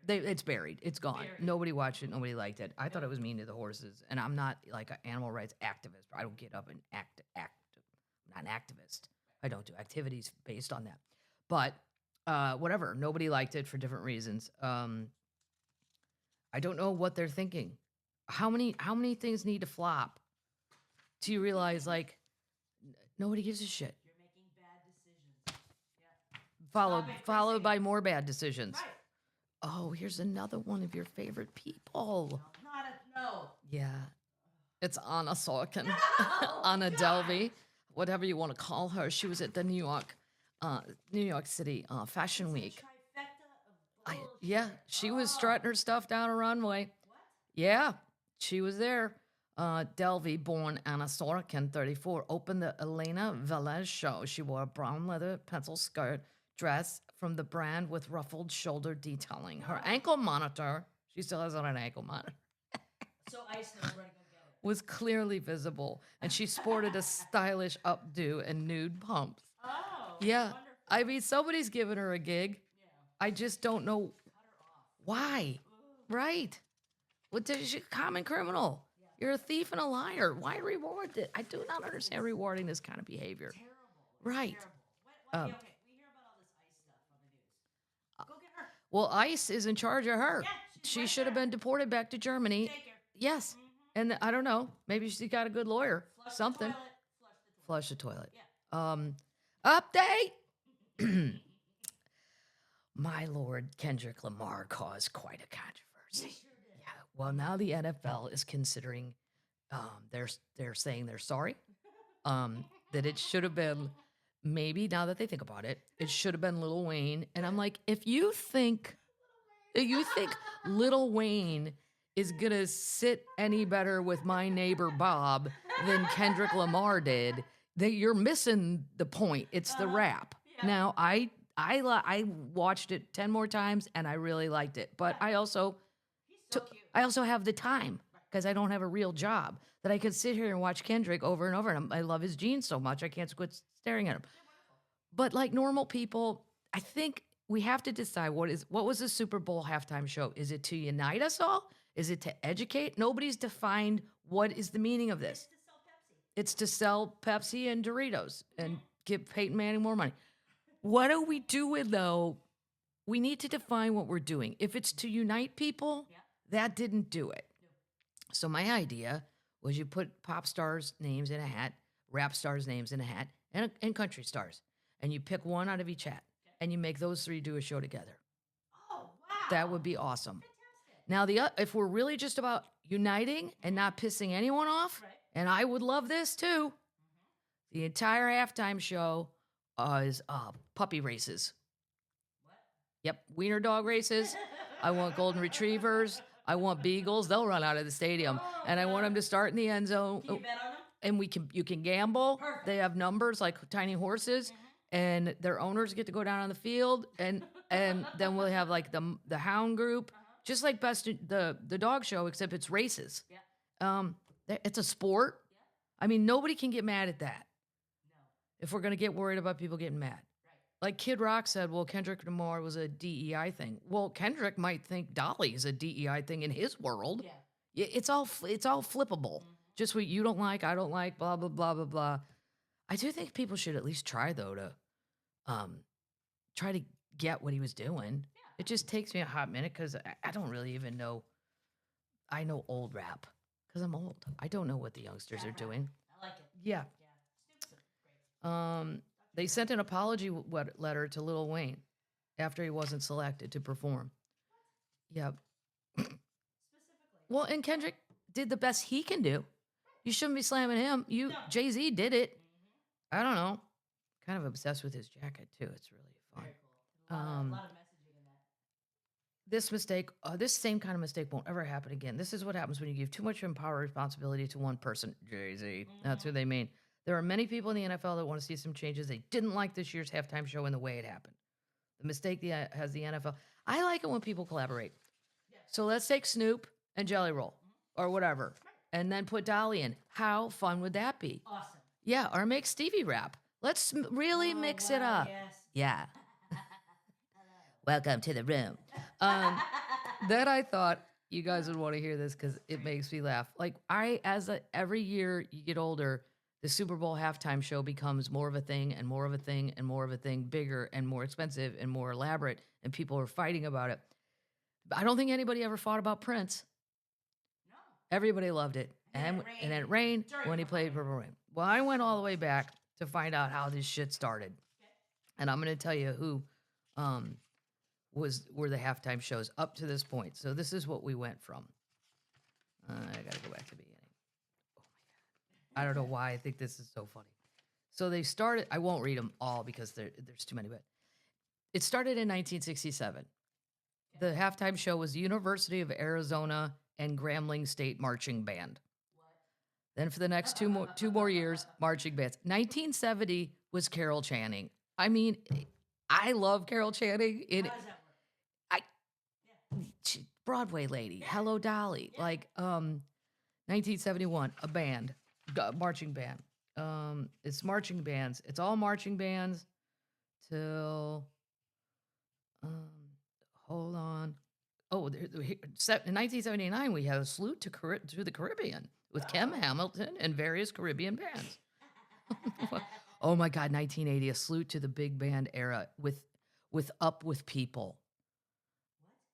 [SPEAKER 1] It's buried. It's gone.
[SPEAKER 2] Buried.
[SPEAKER 1] Nobody watched it. Nobody liked it. I thought it was mean to the horses, and I'm not like an animal rights activist. I don't get up and act. I'm not an activist. I don't do activities based on that. But whatever. Nobody liked it for different reasons. I don't know what they're thinking. How many things need to flop till you realize like nobody gives a shit?
[SPEAKER 2] You're making bad decisions. Yeah.
[SPEAKER 1] Followed by more bad decisions.
[SPEAKER 2] Right.
[SPEAKER 1] Oh, here's another one of your favorite people.
[SPEAKER 2] No.
[SPEAKER 1] Yeah. It's Anna Sorkin. Anna Delvey, whatever you want to call her. She was at the New York City Fashion Week.
[SPEAKER 2] Trifecta of bullshit.
[SPEAKER 1] Yeah, she was strutting her stuff down a runway.
[SPEAKER 2] What?
[SPEAKER 1] Yeah, she was there. Delvey, born Anna Sorkin, 34, opened the Elena Velez show. She wore a brown leather pencil skirt dress from the brand with ruffled shoulder detailing. Her ankle monitor, she still has on an ankle monitor,
[SPEAKER 2] So ice knows where to go get it.
[SPEAKER 1] was clearly visible, and she sported a stylish updo and nude pumps.
[SPEAKER 2] Oh.
[SPEAKER 1] Yeah,
[SPEAKER 2] Wonderful.
[SPEAKER 1] I mean, somebody's giving her a gig.
[SPEAKER 2] Yeah.
[SPEAKER 1] I just don't know
[SPEAKER 2] Cut her off.
[SPEAKER 1] why. Right. She's a common criminal. You're a thief and a liar. Why reward it? I do not understand rewarding this kind of behavior.
[SPEAKER 2] Terrible. It's
[SPEAKER 1] Right.
[SPEAKER 2] Terrible. Okay, we hear about all this ice stuff on the news. Go get her.
[SPEAKER 1] Well, ICE is in charge of her.
[SPEAKER 2] Yeah,
[SPEAKER 1] She
[SPEAKER 2] right
[SPEAKER 1] should have
[SPEAKER 2] there.
[SPEAKER 1] been deported back to Germany.
[SPEAKER 2] Take her.
[SPEAKER 1] Yes. And I don't know. Maybe she got a good lawyer.
[SPEAKER 2] Flush
[SPEAKER 1] Something.
[SPEAKER 2] the toilet.
[SPEAKER 1] Flush the toilet.
[SPEAKER 2] Yeah.
[SPEAKER 1] Update. My Lord, Kendrick Lamar caused quite a controversy. Yeah. Well, now the NFL is considering. They're saying they're sorry. That it should have been. Maybe now that they think about it, it should have been Lil Wayne. And I'm like, if you think Lil Wayne is gonna sit any better with my neighbor Bob than Kendrick Lamar did, that you're missing the point. It's the rap.
[SPEAKER 2] Yeah.
[SPEAKER 1] Now I watched it 10 more times and I really liked it. But I also
[SPEAKER 2] He's so cute.
[SPEAKER 1] I also have the time because I don't have a real job that I could sit here and watch Kendrick over and over. And I love his jeans so much I can't quit staring at him. But like normal people, I think we have to decide what was the Super Bowl halftime show? Is it to unite us all? Is it to educate? Nobody's defined what is the meaning of this. It's to sell Pepsi and Doritos and give Peyton Manning more money. What are we doing though? We need to define what we're doing. If it's to unite people, that didn't do it. So my idea was you put pop stars' names in a hat, rap stars' names in a hat, and country stars. And you pick one out of each hat. And you make those three do a show together.
[SPEAKER 2] Oh, wow.
[SPEAKER 1] That would be awesome.
[SPEAKER 2] Fantastic.
[SPEAKER 1] Now, if we're really just about uniting and not pissing anyone off,
[SPEAKER 2] Right.
[SPEAKER 1] and I would love this too, the entire halftime show is puppy races.
[SPEAKER 2] What?
[SPEAKER 1] Yep, wiener dog races. I want golden retrievers. I want beagles. They'll run out of the stadium.
[SPEAKER 2] Oh,
[SPEAKER 1] and I want them to start in the end zone.
[SPEAKER 2] Can you bet on them?
[SPEAKER 1] And you can gamble.
[SPEAKER 2] Perfect.
[SPEAKER 1] They have numbers like tiny horses. And their owners get to go down on the field, and then we'll have like the hound group, just like the dog show, except it's races.
[SPEAKER 2] Yeah.
[SPEAKER 1] It's a sport.
[SPEAKER 2] Yeah.
[SPEAKER 1] I mean, nobody can get mad at that.
[SPEAKER 2] No.
[SPEAKER 1] If we're gonna get worried about people getting mad,
[SPEAKER 2] Right.
[SPEAKER 1] like Kid Rock said, well, Kendrick Lamar was a DEI thing. Well, Kendrick might think Dolly is a DEI thing in his world.
[SPEAKER 2] Yeah.
[SPEAKER 1] It's all flippable. Just what you don't like, I don't like, blah blah blah blah blah. I do think people should at least try though to try to get what he was doing.
[SPEAKER 2] Yeah.
[SPEAKER 1] It just takes me a hot minute because I don't really even know. I know old rap because I'm old. I don't know what the youngsters are doing.
[SPEAKER 2] I like it.
[SPEAKER 1] Yeah.
[SPEAKER 2] Yeah. Snoop's great.
[SPEAKER 1] They sent an apology letter to Lil Wayne after he wasn't selected to perform. Yep.
[SPEAKER 2] Specifically.
[SPEAKER 1] Well, and Kendrick did the best he can do. You shouldn't be slamming him.
[SPEAKER 2] No.
[SPEAKER 1] Jay-Z did it. I don't know. Kind of obsessed with his jacket too. It's really fun.
[SPEAKER 2] Very cool. A lot of messaging in that.
[SPEAKER 1] This same kind of mistake won't ever happen again. This is what happens when you give too much power responsibility to one person. Jay-Z. That's who they mean. There are many people in the NFL that want to see some changes. They didn't like this year's halftime show and the way it happened. The mistake has the NFL. I like it when people collaborate. So let's take Snoop and Jelly Roll or whatever, and then put Dolly in. How fun would that be?
[SPEAKER 2] Awesome.
[SPEAKER 1] Yeah, or make Stevie rap. Let's really mix it up.
[SPEAKER 2] Yes.
[SPEAKER 1] Yeah. Welcome to the room. Then I thought you guys would want to hear this because it makes me laugh. Like every year you get older, the Super Bowl halftime show becomes more of a thing and more of a thing and more of a thing, bigger and more expensive and more elaborate, and people are fighting about it. But I don't think anybody ever fought about Prince.
[SPEAKER 2] No.
[SPEAKER 1] Everybody loved it. And then it rained when he played Purple Rain. Well, I went all the way back to find out how this shit started.
[SPEAKER 2] Okay.
[SPEAKER 1] And I'm going to tell you who were the halftime shows up to this point. So this is what we went from. I got to go back to the beginning. Oh, my God. I don't know why I think this is so funny. So they started, I won't read them all because there's too many, but it started in 1967. The halftime show was the University of Arizona and Grambling State Marching Band. Then for the next two more years, marching bands. 1970 was Carol Channing. I mean, I love Carol Channing.
[SPEAKER 2] How does that work?
[SPEAKER 1] Broadway lady. Hello, Dolly. Like 1971, a band, marching band. It's marching bands. It's all marching bands till. Hold on. Oh, in 1979, we had a salute to the Caribbean with Kim Hamilton and various Caribbean bands. Oh my God, 1980, a salute to the big band era with Up With People.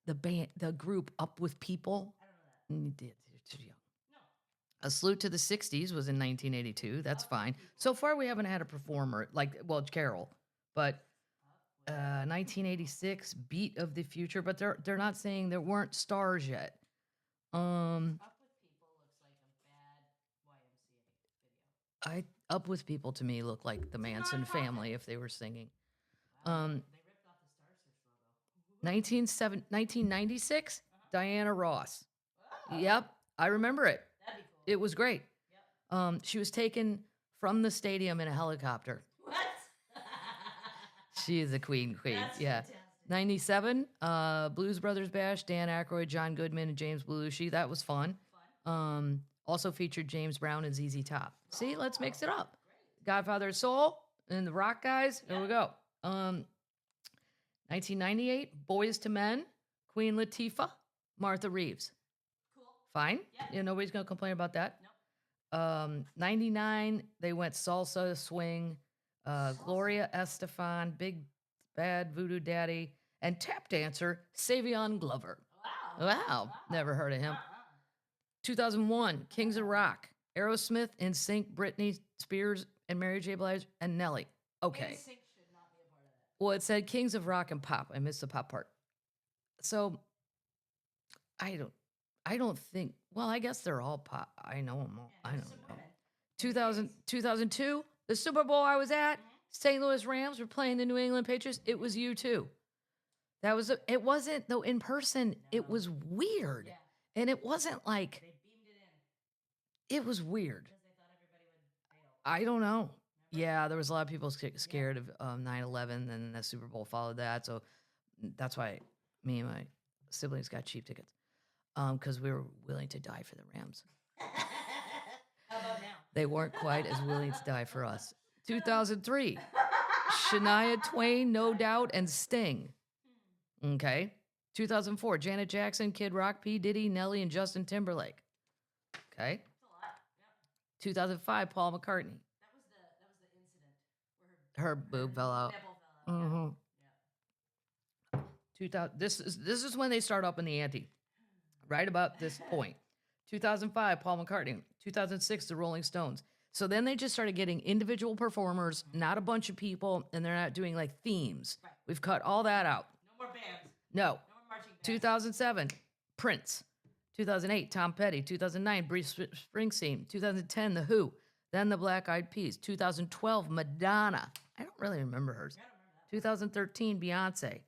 [SPEAKER 1] the group Up With People.
[SPEAKER 2] I don't know that.
[SPEAKER 1] You're too young.
[SPEAKER 2] No.
[SPEAKER 1] A Salute to the 60s was in 1982. That's
[SPEAKER 2] Up With
[SPEAKER 1] fine.
[SPEAKER 2] People.
[SPEAKER 1] So far, we haven't had a performer Carol, but 1986 Beat of the Future. But they're not saying there weren't stars yet.
[SPEAKER 2] Up With People looks like a bad YMCA video.
[SPEAKER 1] Up With People to me look like the Manson
[SPEAKER 2] nonprofit.
[SPEAKER 1] family if they were singing.
[SPEAKER 2] Wow, they ripped off the Star Search logo.
[SPEAKER 1] 1996 Diana Ross. Yep, I remember it.
[SPEAKER 2] That'd be cool.
[SPEAKER 1] It was great.
[SPEAKER 2] Yep.
[SPEAKER 1] She was taken from the stadium in a helicopter.
[SPEAKER 2] What?
[SPEAKER 1] She is a queen.
[SPEAKER 2] That's
[SPEAKER 1] Yeah.
[SPEAKER 2] fantastic.
[SPEAKER 1] 97, Blues Brothers Bash, Dan Aykroyd, John Goodman, and James Belushi. That was fun. Also featured James Brown and ZZ Top. See, let's mix it up.
[SPEAKER 2] Great.
[SPEAKER 1] Godfather of Soul and the Rock Guys. Here we go. 1998, Boys to Men, Queen Latifah, Martha Reeves.
[SPEAKER 2] Cool.
[SPEAKER 1] Fine.
[SPEAKER 2] Yeah.
[SPEAKER 1] Yeah, nobody's going to complain about that.
[SPEAKER 2] Nope.
[SPEAKER 1] 99, they went salsa, swing, Gloria Estefan, Big Bad Voodoo Daddy, and tap dancer Savion Glover.
[SPEAKER 2] Wow.
[SPEAKER 1] Wow. Never heard of him. 2001, Kings of Rock, Aerosmith, NSYNC, Britney Spears, and Mary J. Blige, and Nelly. Okay.
[SPEAKER 2] NSYNC should not be a part of that.
[SPEAKER 1] Well, it said Kings of Rock and Pop. I missed the pop part. So I don't think, well, I guess they're all pop. I know them all. I
[SPEAKER 2] And
[SPEAKER 1] don't
[SPEAKER 2] some
[SPEAKER 1] know.
[SPEAKER 2] women.
[SPEAKER 1] 2002, the Super Bowl I was at, St. Louis Rams were playing the New England Patriots. It was U2. It wasn't though in person. It was weird.
[SPEAKER 2] Yeah.
[SPEAKER 1] And it wasn't like,
[SPEAKER 2] They beamed it in
[SPEAKER 1] it was weird.
[SPEAKER 2] because they thought everybody would bail.
[SPEAKER 1] I don't know. Yeah, there was a lot of people scared of 9/11, and the Super Bowl followed that. So that's why me and my siblings got cheap tickets because we were willing to die for the Rams.
[SPEAKER 2] How about now?
[SPEAKER 1] They weren't quite as willing to die for us. 2003, Shania Twain, No Doubt, and Sting. Okay. 2004, Janet Jackson, Kid Rock, P. Diddy, Nelly, and Justin Timberlake. Okay.
[SPEAKER 2] That's a lot. Yep.
[SPEAKER 1] 2005, Paul McCartney.
[SPEAKER 2] That was the incident where
[SPEAKER 1] Her boob fell out.
[SPEAKER 2] nipple fell out.
[SPEAKER 1] Mhm.
[SPEAKER 2] Yeah.
[SPEAKER 1] 2000. This is when they start up in the ante. Right about this point. 2005, Paul McCartney. 2006, the Rolling Stones. So then they just started getting individual performers, not a bunch of people, and they're not doing like themes.
[SPEAKER 2] Right.
[SPEAKER 1] We've cut all that out.
[SPEAKER 2] No more bands.
[SPEAKER 1] No.
[SPEAKER 2] No more marching bands.
[SPEAKER 1] 2007, Prince. 2008, Tom Petty. 2009, Bruce Springsteen. 2010, The Who. Then the Black Eyed Peas. 2012, Madonna. I don't really remember hers.
[SPEAKER 2] I don't remember that.
[SPEAKER 1] 2013, Beyonce.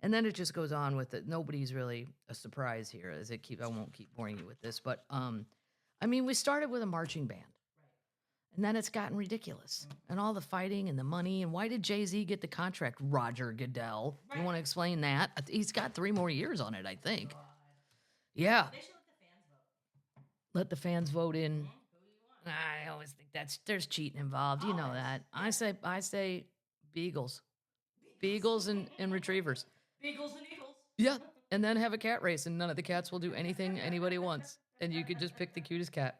[SPEAKER 1] And then it just goes on with it. Nobody's really a surprise here as I won't keep boring you with this, but I mean, we started with a marching band.
[SPEAKER 2] Right.
[SPEAKER 1] And then it's gotten ridiculous. And all the fighting and the money. And why did Jay-Z get the contract? Roger Goodell. You
[SPEAKER 2] Right.
[SPEAKER 1] want to explain that? He's got 3 more years on it, I think.
[SPEAKER 2] God.
[SPEAKER 1] Yeah.
[SPEAKER 2] They should let the fans vote.
[SPEAKER 1] Let the fans vote in.
[SPEAKER 2] Who do you want?
[SPEAKER 1] I always think there's cheating involved. You know
[SPEAKER 2] Always.
[SPEAKER 1] that. I say Beagles. Beagles and retrievers.
[SPEAKER 2] Beagles and Eagles.
[SPEAKER 1] Yeah. And then have a cat race, and none of the cats will do anything anybody wants. And you could just pick the cutest cat.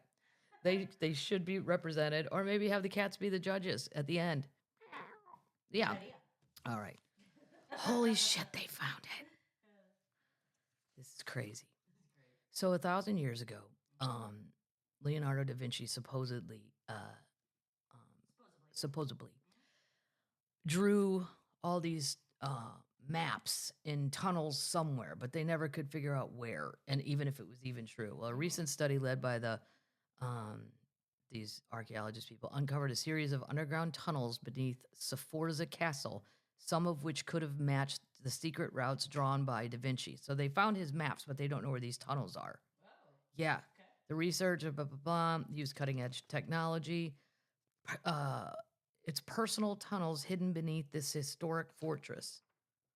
[SPEAKER 1] They should be represented, or maybe have the cats be the judges at the end. Yeah.
[SPEAKER 2] Idea.
[SPEAKER 1] All right. Holy shit, they found it. This is crazy. So 1,000 years ago, Leonardo da Vinci supposedly drew all these maps in tunnels somewhere, but they never could figure out where, and even if it was even true. Well, a recent study led by these archaeologist people uncovered a series of underground tunnels beneath Sforza Castle, some of which could have matched the secret routes drawn by Da Vinci. So they found his maps, but they don't know where these tunnels are.
[SPEAKER 2] Oh.
[SPEAKER 1] Yeah.
[SPEAKER 2] Okay.
[SPEAKER 1] The research, used cutting edge technology. It's personal tunnels hidden beneath this historic fortress.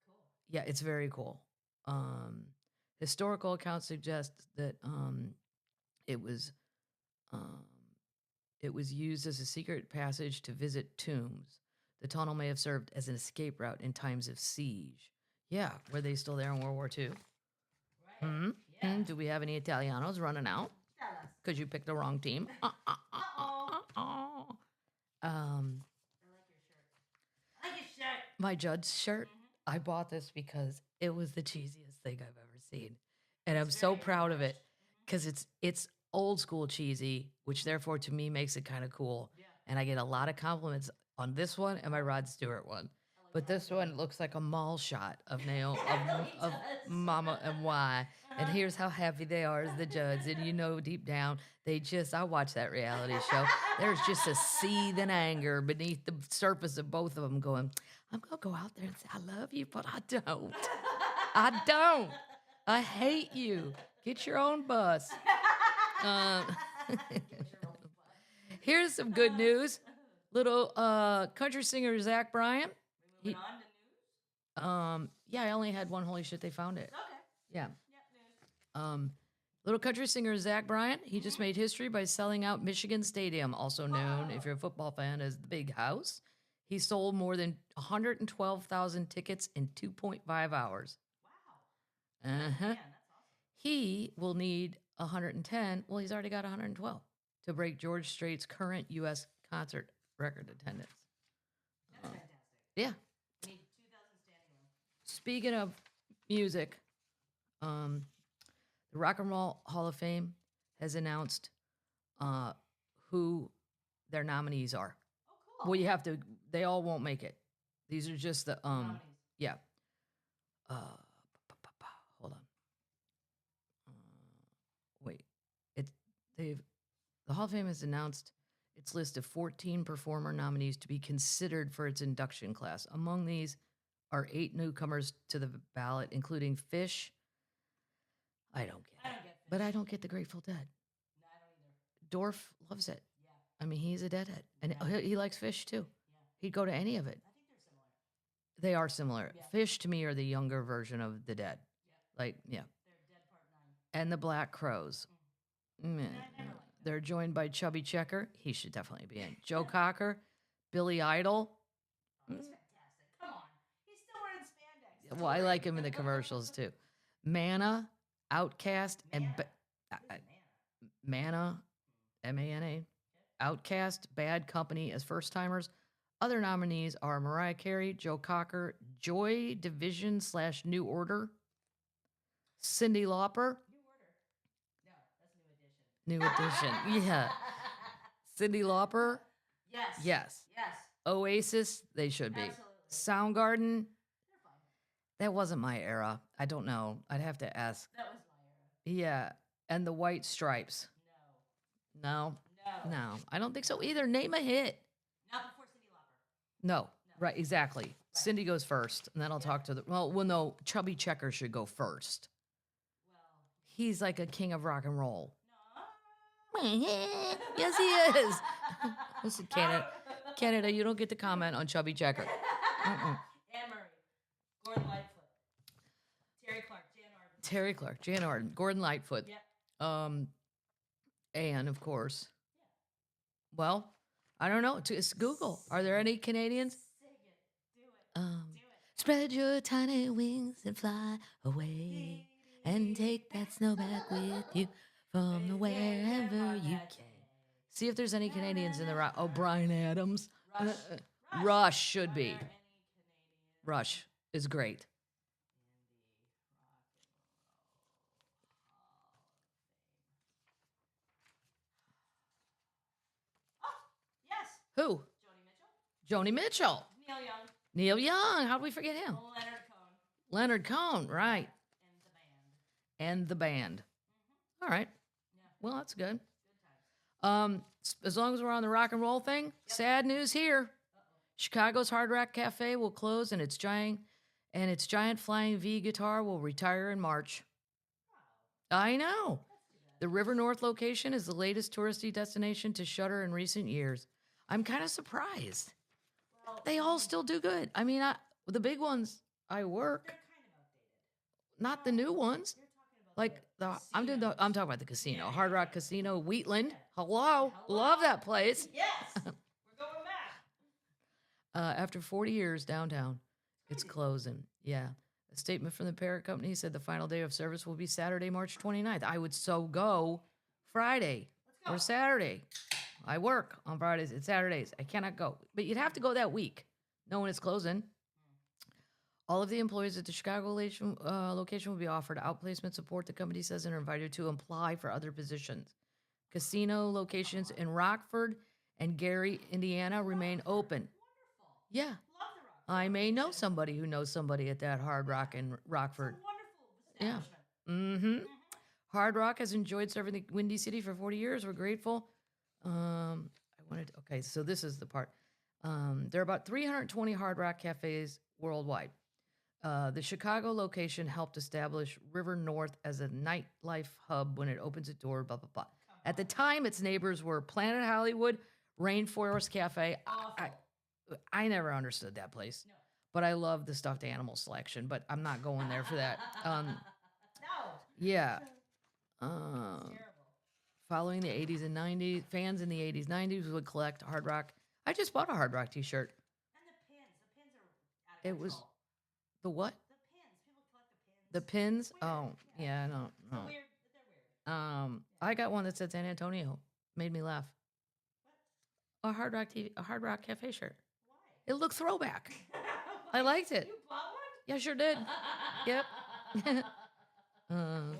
[SPEAKER 2] Cool.
[SPEAKER 1] Yeah, it's very cool. Historical accounts suggest that it was used as a secret passage to visit tombs. The tunnel may have served as an escape route in times of siege. Yeah, were they still there in World War II?
[SPEAKER 2] Right. Yeah.
[SPEAKER 1] Do we have any Italianos running out?
[SPEAKER 2] Tell us.
[SPEAKER 1] Because you picked the wrong team.
[SPEAKER 2] Uh-oh. I like your shirt. I like your shirt.
[SPEAKER 1] My Judd's shirt. I bought this because it was the cheesiest thing I've ever seen. And I'm so proud of it because it's old school cheesy, which therefore to me makes it kind of cool.
[SPEAKER 2] Yeah.
[SPEAKER 1] And I get a lot of compliments on this one and my Rod Stewart one. But this one looks like a mall shot of Naomi, of Mama and Y. And here's how happy they are as the judge. And you know, deep down, I watch that reality show. There's just a seething anger beneath the surface of both of them going, I'm going to go out there and say, I love you, but I don't. I don't. I hate you. Get your own bus. Here's some good news. Little country singer Zach Bryan.
[SPEAKER 2] Moving on to news.
[SPEAKER 1] Yeah, I only had one. Holy shit, they found it.
[SPEAKER 2] Okay.
[SPEAKER 1] Yeah.
[SPEAKER 2] Yep, news.
[SPEAKER 1] Little country singer Zach Bryan. He just made history by selling out Michigan Stadium, also known, if you're a football fan, as the Big House. He sold more than 112,000 tickets in 2.5 hours.
[SPEAKER 2] Wow.
[SPEAKER 1] Uh-huh.
[SPEAKER 2] Man, that's awesome.
[SPEAKER 1] He will need 110. Well, he's already got 112 to break George Strait's current U.S. concert record attendance.
[SPEAKER 2] That's fantastic.
[SPEAKER 1] Yeah.
[SPEAKER 2] We need 2,000 standing room.
[SPEAKER 1] Speaking of music, the Rock and Roll Hall of Fame has announced who their nominees are.
[SPEAKER 2] Oh, cool.
[SPEAKER 1] Well, you have to. They all won't make it. These are just the
[SPEAKER 2] Nominees.
[SPEAKER 1] yeah. Hold on. Wait. The Hall of Fame has announced its list of 14 performer nominees to be considered for its induction class. Among these are 8 newcomers to the ballot, including Fish. I don't get it. But I don't get the Grateful Dead.
[SPEAKER 2] No, I don't either.
[SPEAKER 1] Dorf loves it.
[SPEAKER 2] Yeah.
[SPEAKER 1] I mean, he's a Deadhead. And
[SPEAKER 2] Yeah.
[SPEAKER 1] he likes Fish, too.
[SPEAKER 2] Yeah.
[SPEAKER 1] He'd go to any of it.
[SPEAKER 2] I think they're similar.
[SPEAKER 1] They are similar.
[SPEAKER 2] Yeah.
[SPEAKER 1] Fish, to me, are the younger version of the Dead.
[SPEAKER 2] Yeah.
[SPEAKER 1] Like, yeah.
[SPEAKER 2] They're Dead Part 9.
[SPEAKER 1] And the Black Crows. Meh.
[SPEAKER 2] I never liked them.
[SPEAKER 1] They're joined by Chubby Checker. He should definitely be in. Joe Cocker, Billy Idol.
[SPEAKER 2] Oh, that's fantastic. Come on. He's still wearing spandex.
[SPEAKER 1] Well, I like him in the commercials, too. Mana, Outcast, and Mana, M-A-N-A, Outcast, Bad Company as first-timers. Other nominees are Mariah Carey, Joe Cocker, Joy Division / New Order, Cyndi Lauper.
[SPEAKER 2] New Order. No, that's New Edition.
[SPEAKER 1] New Edition, yeah. Cyndi Lauper,
[SPEAKER 2] Yes.
[SPEAKER 1] yes.
[SPEAKER 2] Yes.
[SPEAKER 1] Oasis, they should be.
[SPEAKER 2] Absolutely.
[SPEAKER 1] Soundgarden,
[SPEAKER 2] They're fine.
[SPEAKER 1] that wasn't my era. I don't know. I'd have to ask.
[SPEAKER 2] That was my era.
[SPEAKER 1] Yeah. And the White Stripes.
[SPEAKER 2] No.
[SPEAKER 1] No, no. I don't think so either. Name a hit.
[SPEAKER 2] Not before Cyndi Lauper.
[SPEAKER 1] No. Right, exactly. Cindy goes first, and then I'll talk to the. Well, no, Chubby Checker should go first.
[SPEAKER 2] Well.
[SPEAKER 1] He's like a king of rock and roll.
[SPEAKER 2] No.
[SPEAKER 1] Yes, he is. Listen, Canada, you don't get to comment on Chubby Checker.
[SPEAKER 2] Anne Murray. Gordon Lightfoot. Terry Clark. Jan Arden.
[SPEAKER 1] Terry Clark, Jan Arden, Gordon Lightfoot.
[SPEAKER 2] Yep.
[SPEAKER 1] And of course, well, I don't know. It's Google. Are there any Canadians?
[SPEAKER 2] Sing it. Do it. Do it.
[SPEAKER 1] Spread your tiny wings and fly away, and take that snowback with you from wherever you can. See if there's any Canadians in the rock. Oh, Bryan Adams.
[SPEAKER 2] Rush.
[SPEAKER 1] Rush should
[SPEAKER 2] Are
[SPEAKER 1] be.
[SPEAKER 2] there any Canadians
[SPEAKER 1] Rush is great.
[SPEAKER 2] in the Rock and Roll Hall of Fame? Oh, yes.
[SPEAKER 1] Who?
[SPEAKER 2] Joni Mitchell.
[SPEAKER 1] Joni Mitchell.
[SPEAKER 2] Neil Young.
[SPEAKER 1] Neil Young. How did we forget him?
[SPEAKER 2] Leonard Cohen.
[SPEAKER 1] Leonard Cohen. Right.
[SPEAKER 2] And the band.
[SPEAKER 1] And the band. All right.
[SPEAKER 2] Yeah.
[SPEAKER 1] Well, that's good.
[SPEAKER 2] Good times.
[SPEAKER 1] As long as we're on the rock and roll thing, sad news here. Chicago's Hard Rock Café will close, and its giant flying V guitar will retire in March. I know. The River North location is the latest touristy destination to shutter in recent years. I'm kind of surprised.
[SPEAKER 2] Well,
[SPEAKER 1] They all still do good. I mean, the big ones I work,
[SPEAKER 2] they're kind of outdated.
[SPEAKER 1] not the new ones.
[SPEAKER 2] You're talking about
[SPEAKER 1] Like I'm talking about the casino,
[SPEAKER 2] Yeah,
[SPEAKER 1] Hard Rock
[SPEAKER 2] yeah.
[SPEAKER 1] Casino, Wheatland. Hello, love that place.
[SPEAKER 2] Yes. We're going back.
[SPEAKER 1] After 40 years downtown, it's closing. Yeah. A statement from the parent company said the final day of service will be Saturday, March 29th. I would so go Friday
[SPEAKER 2] Let's go.
[SPEAKER 1] or Saturday. I work on Fridays and Saturdays. I cannot go. But you'd have to go that week, knowing it's closing. All of the employees at the Chicago location will be offered outplacement support, the company says, and are invited to apply for other positions. Casino locations in Rockford and Gary, Indiana remain open.
[SPEAKER 2] Wonderful.
[SPEAKER 1] Yeah.
[SPEAKER 2] Love the Rock.
[SPEAKER 1] I may know somebody who knows somebody at that Hard Rock in Rockford.
[SPEAKER 2] It's a wonderful
[SPEAKER 1] Yeah.
[SPEAKER 2] establishment.
[SPEAKER 1] Mm-hmm. Hard Rock has enjoyed serving the Windy City for 40 years. We're grateful. Okay, so this is the part. There are about 320 Hard Rock cafes worldwide. The Chicago location helped establish River North as a nightlife hub when it opens its door, blah, blah, blah. At the time, its neighbors were Planet Hollywood, Rainforest Cafe. I never understood that place.
[SPEAKER 2] No.
[SPEAKER 1] But I love the stuffed animal selection, but I'm not going there for that.
[SPEAKER 2] No.
[SPEAKER 1] Yeah.
[SPEAKER 2] It's terrible.
[SPEAKER 1] Following the 80s and 90s, fans in the 80s, 90s would collect Hard Rock. I just bought a Hard Rock t-shirt.
[SPEAKER 2] And the pins. The pins are out of
[SPEAKER 1] It was
[SPEAKER 2] control.
[SPEAKER 1] the what?
[SPEAKER 2] The pins. People collect
[SPEAKER 1] The
[SPEAKER 2] the pins.
[SPEAKER 1] pins?
[SPEAKER 2] Weird.
[SPEAKER 1] Oh, yeah, no.
[SPEAKER 2] They're weird. They're weird.
[SPEAKER 1] I got one that said San Antonio. Made me laugh.
[SPEAKER 2] What?
[SPEAKER 1] A Hard Rock Cafe shirt.
[SPEAKER 2] Why?
[SPEAKER 1] It looked throwback. I liked it.
[SPEAKER 2] You bought one?
[SPEAKER 1] Yeah, sure did. Yep.
[SPEAKER 2] Wow.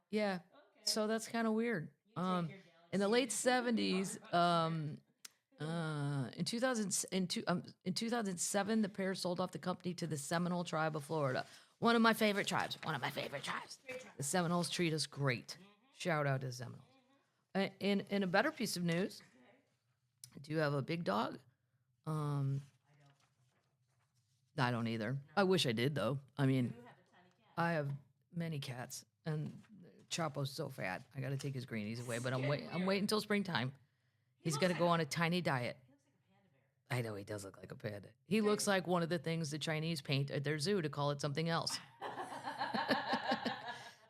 [SPEAKER 1] Yeah.
[SPEAKER 2] Okay.
[SPEAKER 1] So that's kind of weird.
[SPEAKER 2] You take your
[SPEAKER 1] In the
[SPEAKER 2] galaxy.
[SPEAKER 1] late 70s, in 2007, the pair sold off the company to the Seminole tribe of Florida. One of my favorite tribes.
[SPEAKER 2] Great tribe.
[SPEAKER 1] The Seminoles treat us great. Shout out to the Seminoles. In a better piece of news, do you have a big dog? I don't either. I wish I did, though. I mean,
[SPEAKER 2] You have a tiny cat.
[SPEAKER 1] I have many cats, and Chapo's so fat. I got to take his greenies away, but I'm waiting until springtime. He's going to go on a tiny diet.
[SPEAKER 2] He looks like a panda bear.
[SPEAKER 1] I know he does look like a panda. He looks like one of the things the Chinese paint at their zoo to call it something else.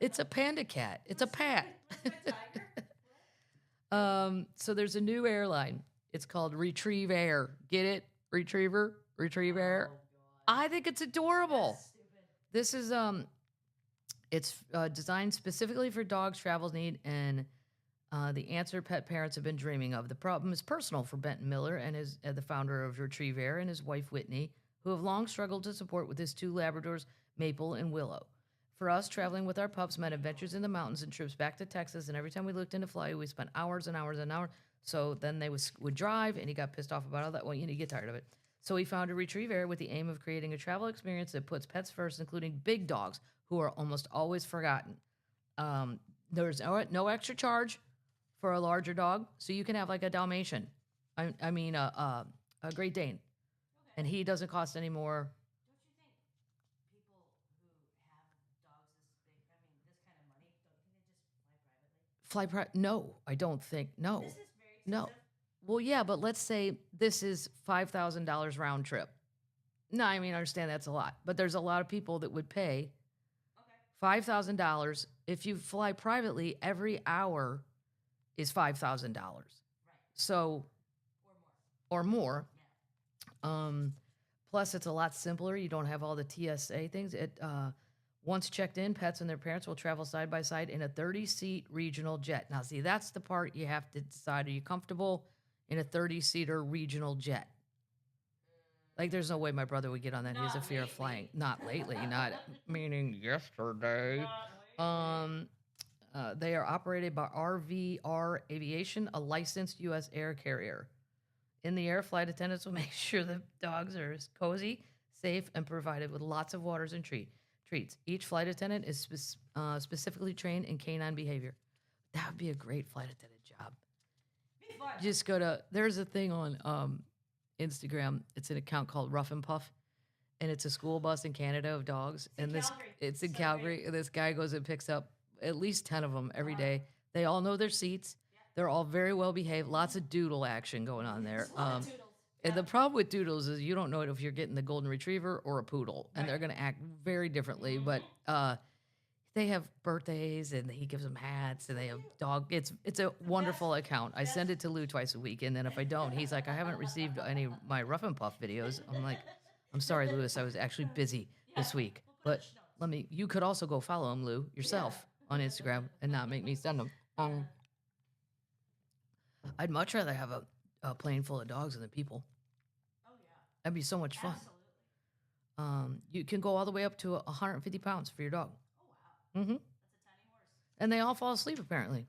[SPEAKER 1] It's a panda cat. It's a pat.
[SPEAKER 2] Looks like a tiger.
[SPEAKER 1] So there's a new airline. It's called RetrievAir. Get it? RetrievAir.
[SPEAKER 2] Oh, God.
[SPEAKER 1] I think it's adorable.
[SPEAKER 2] That's stupid.
[SPEAKER 1] This is it's designed specifically for dogs' travels need, and the answer pet parents have been dreaming of. The problem is personal for Benton Miller and his the founder of RetrievAir, and his wife Whitney, who have long struggled to support with his two Labradors, Maple and Willow. For us, traveling with our pups meant adventures in the mountains and trips back to Texas, and every time we looked into fly, we spent hours and hours and hours. So then they would drive, and he got pissed off about all that. Well, you get tired of it. So he founded RetrievAir with the aim of creating a travel experience that puts pets first, including big dogs, who are almost always forgotten. There's no extra charge for a larger dog, so you can have like a Dalmatian. I mean, a Great Dane.
[SPEAKER 2] Okay.
[SPEAKER 1] And he doesn't cost any more.
[SPEAKER 2] Don't you think people who have dogs this big, this kind of money, don't you think they just fly privately?
[SPEAKER 1] No, I don't think. No.
[SPEAKER 2] This is very
[SPEAKER 1] No.
[SPEAKER 2] expensive.
[SPEAKER 1] Well, yeah, but let's say this is $5,000 round trip. No, I mean, I understand that's a lot, but there's a lot of people that would pay
[SPEAKER 2] Okay.
[SPEAKER 1] $5,000. If you fly privately, every hour is $5,000.
[SPEAKER 2] Right.
[SPEAKER 1] So,
[SPEAKER 2] Or more.
[SPEAKER 1] or more.
[SPEAKER 2] Yeah.
[SPEAKER 1] Plus, it's a lot simpler. You don't have all the TSA things. Once checked in, pets and their parents will travel side by side in a 30-seat regional jet. Now, see, that's the part you have to decide. Are you comfortable in a 30-seater regional jet? Like, there's no way my brother would get on that. He has a
[SPEAKER 2] Not
[SPEAKER 1] fear of
[SPEAKER 2] lately.
[SPEAKER 1] flying. Not lately, not meaning yesterday. They are operated by RVR Aviation, a licensed U.S. air carrier. In the air, flight attendants will make sure the dogs are cozy, safe, and provided with lots of waters and treats. Each flight attendant is specifically trained in canine behavior. That would be a great flight attendant job.
[SPEAKER 2] Be fun.
[SPEAKER 1] Just go to, there's a thing on Instagram. It's an account called Rough and Puff, and it's a school bus in Canada of dogs.
[SPEAKER 2] in
[SPEAKER 1] And
[SPEAKER 2] Calgary.
[SPEAKER 1] it's in
[SPEAKER 2] So
[SPEAKER 1] Calgary.
[SPEAKER 2] great.
[SPEAKER 1] And this guy goes and picks up at least 10 of them every day. They all know their seats. They're all very well behaved. Lots of doodle action going on there.
[SPEAKER 2] There's a lot of doodles.
[SPEAKER 1] And the problem with doodles is you don't know if you're getting the golden retriever or a poodle, and they're going to act very differently. But they have birthdays, and he gives them hats, and they have dog. It's a wonderful account. I send it to Lou twice a week, and then if I don't, he's like, I haven't received any of my Rough and Puff videos. I'm like, I'm sorry, Louis, I was actually busy this week.
[SPEAKER 2] We'll put
[SPEAKER 1] But
[SPEAKER 2] the notes.
[SPEAKER 1] you could also go follow him, Lou, yourself on Instagram, and not make me send them. I'd much rather have a plane full of dogs than people.
[SPEAKER 2] Oh, yeah.
[SPEAKER 1] That'd be so much fun. You can go all the way up to 150 pounds for your dog.
[SPEAKER 2] Oh, wow.
[SPEAKER 1] Mm-hmm.
[SPEAKER 2] That's a tiny horse.
[SPEAKER 1] And they all fall asleep, apparently.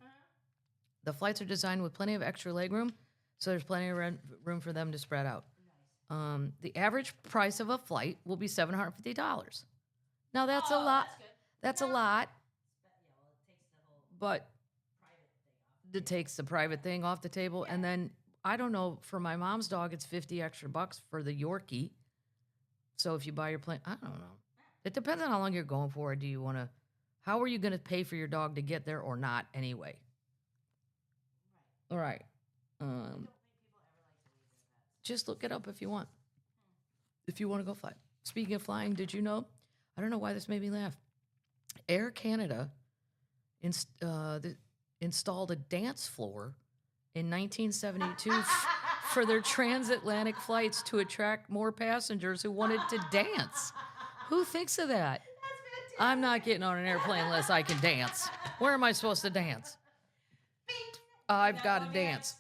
[SPEAKER 1] The flights are designed with plenty of extra leg room, so there's plenty of room for them to spread out.
[SPEAKER 2] Nice.
[SPEAKER 1] The average price of a flight will be $750. Now, that's a lot.
[SPEAKER 2] That's good.
[SPEAKER 1] That's a lot,
[SPEAKER 2] Yeah, well, it takes the whole
[SPEAKER 1] but
[SPEAKER 2] private thing off.
[SPEAKER 1] it takes the private thing off the table. And then, I don't know, for my mom's dog, it's 50 extra bucks for the Yorkie. So if you buy your plane, I don't know. It depends on how long you're going for. Do you want to, how are you going to pay for your dog to get there or not anyway? All right.
[SPEAKER 2] I don't think people ever like to leave their pets.
[SPEAKER 1] Just look it up if you want. If you want to go fly. Speaking of flying, did you know? I don't know why this made me laugh. Air Canada installed a dance floor in 1972 for their transatlantic flights to attract more passengers who wanted to dance. Who thinks of that? I'm not getting on an airplane unless I can dance. Where am I supposed to dance? I've got to dance.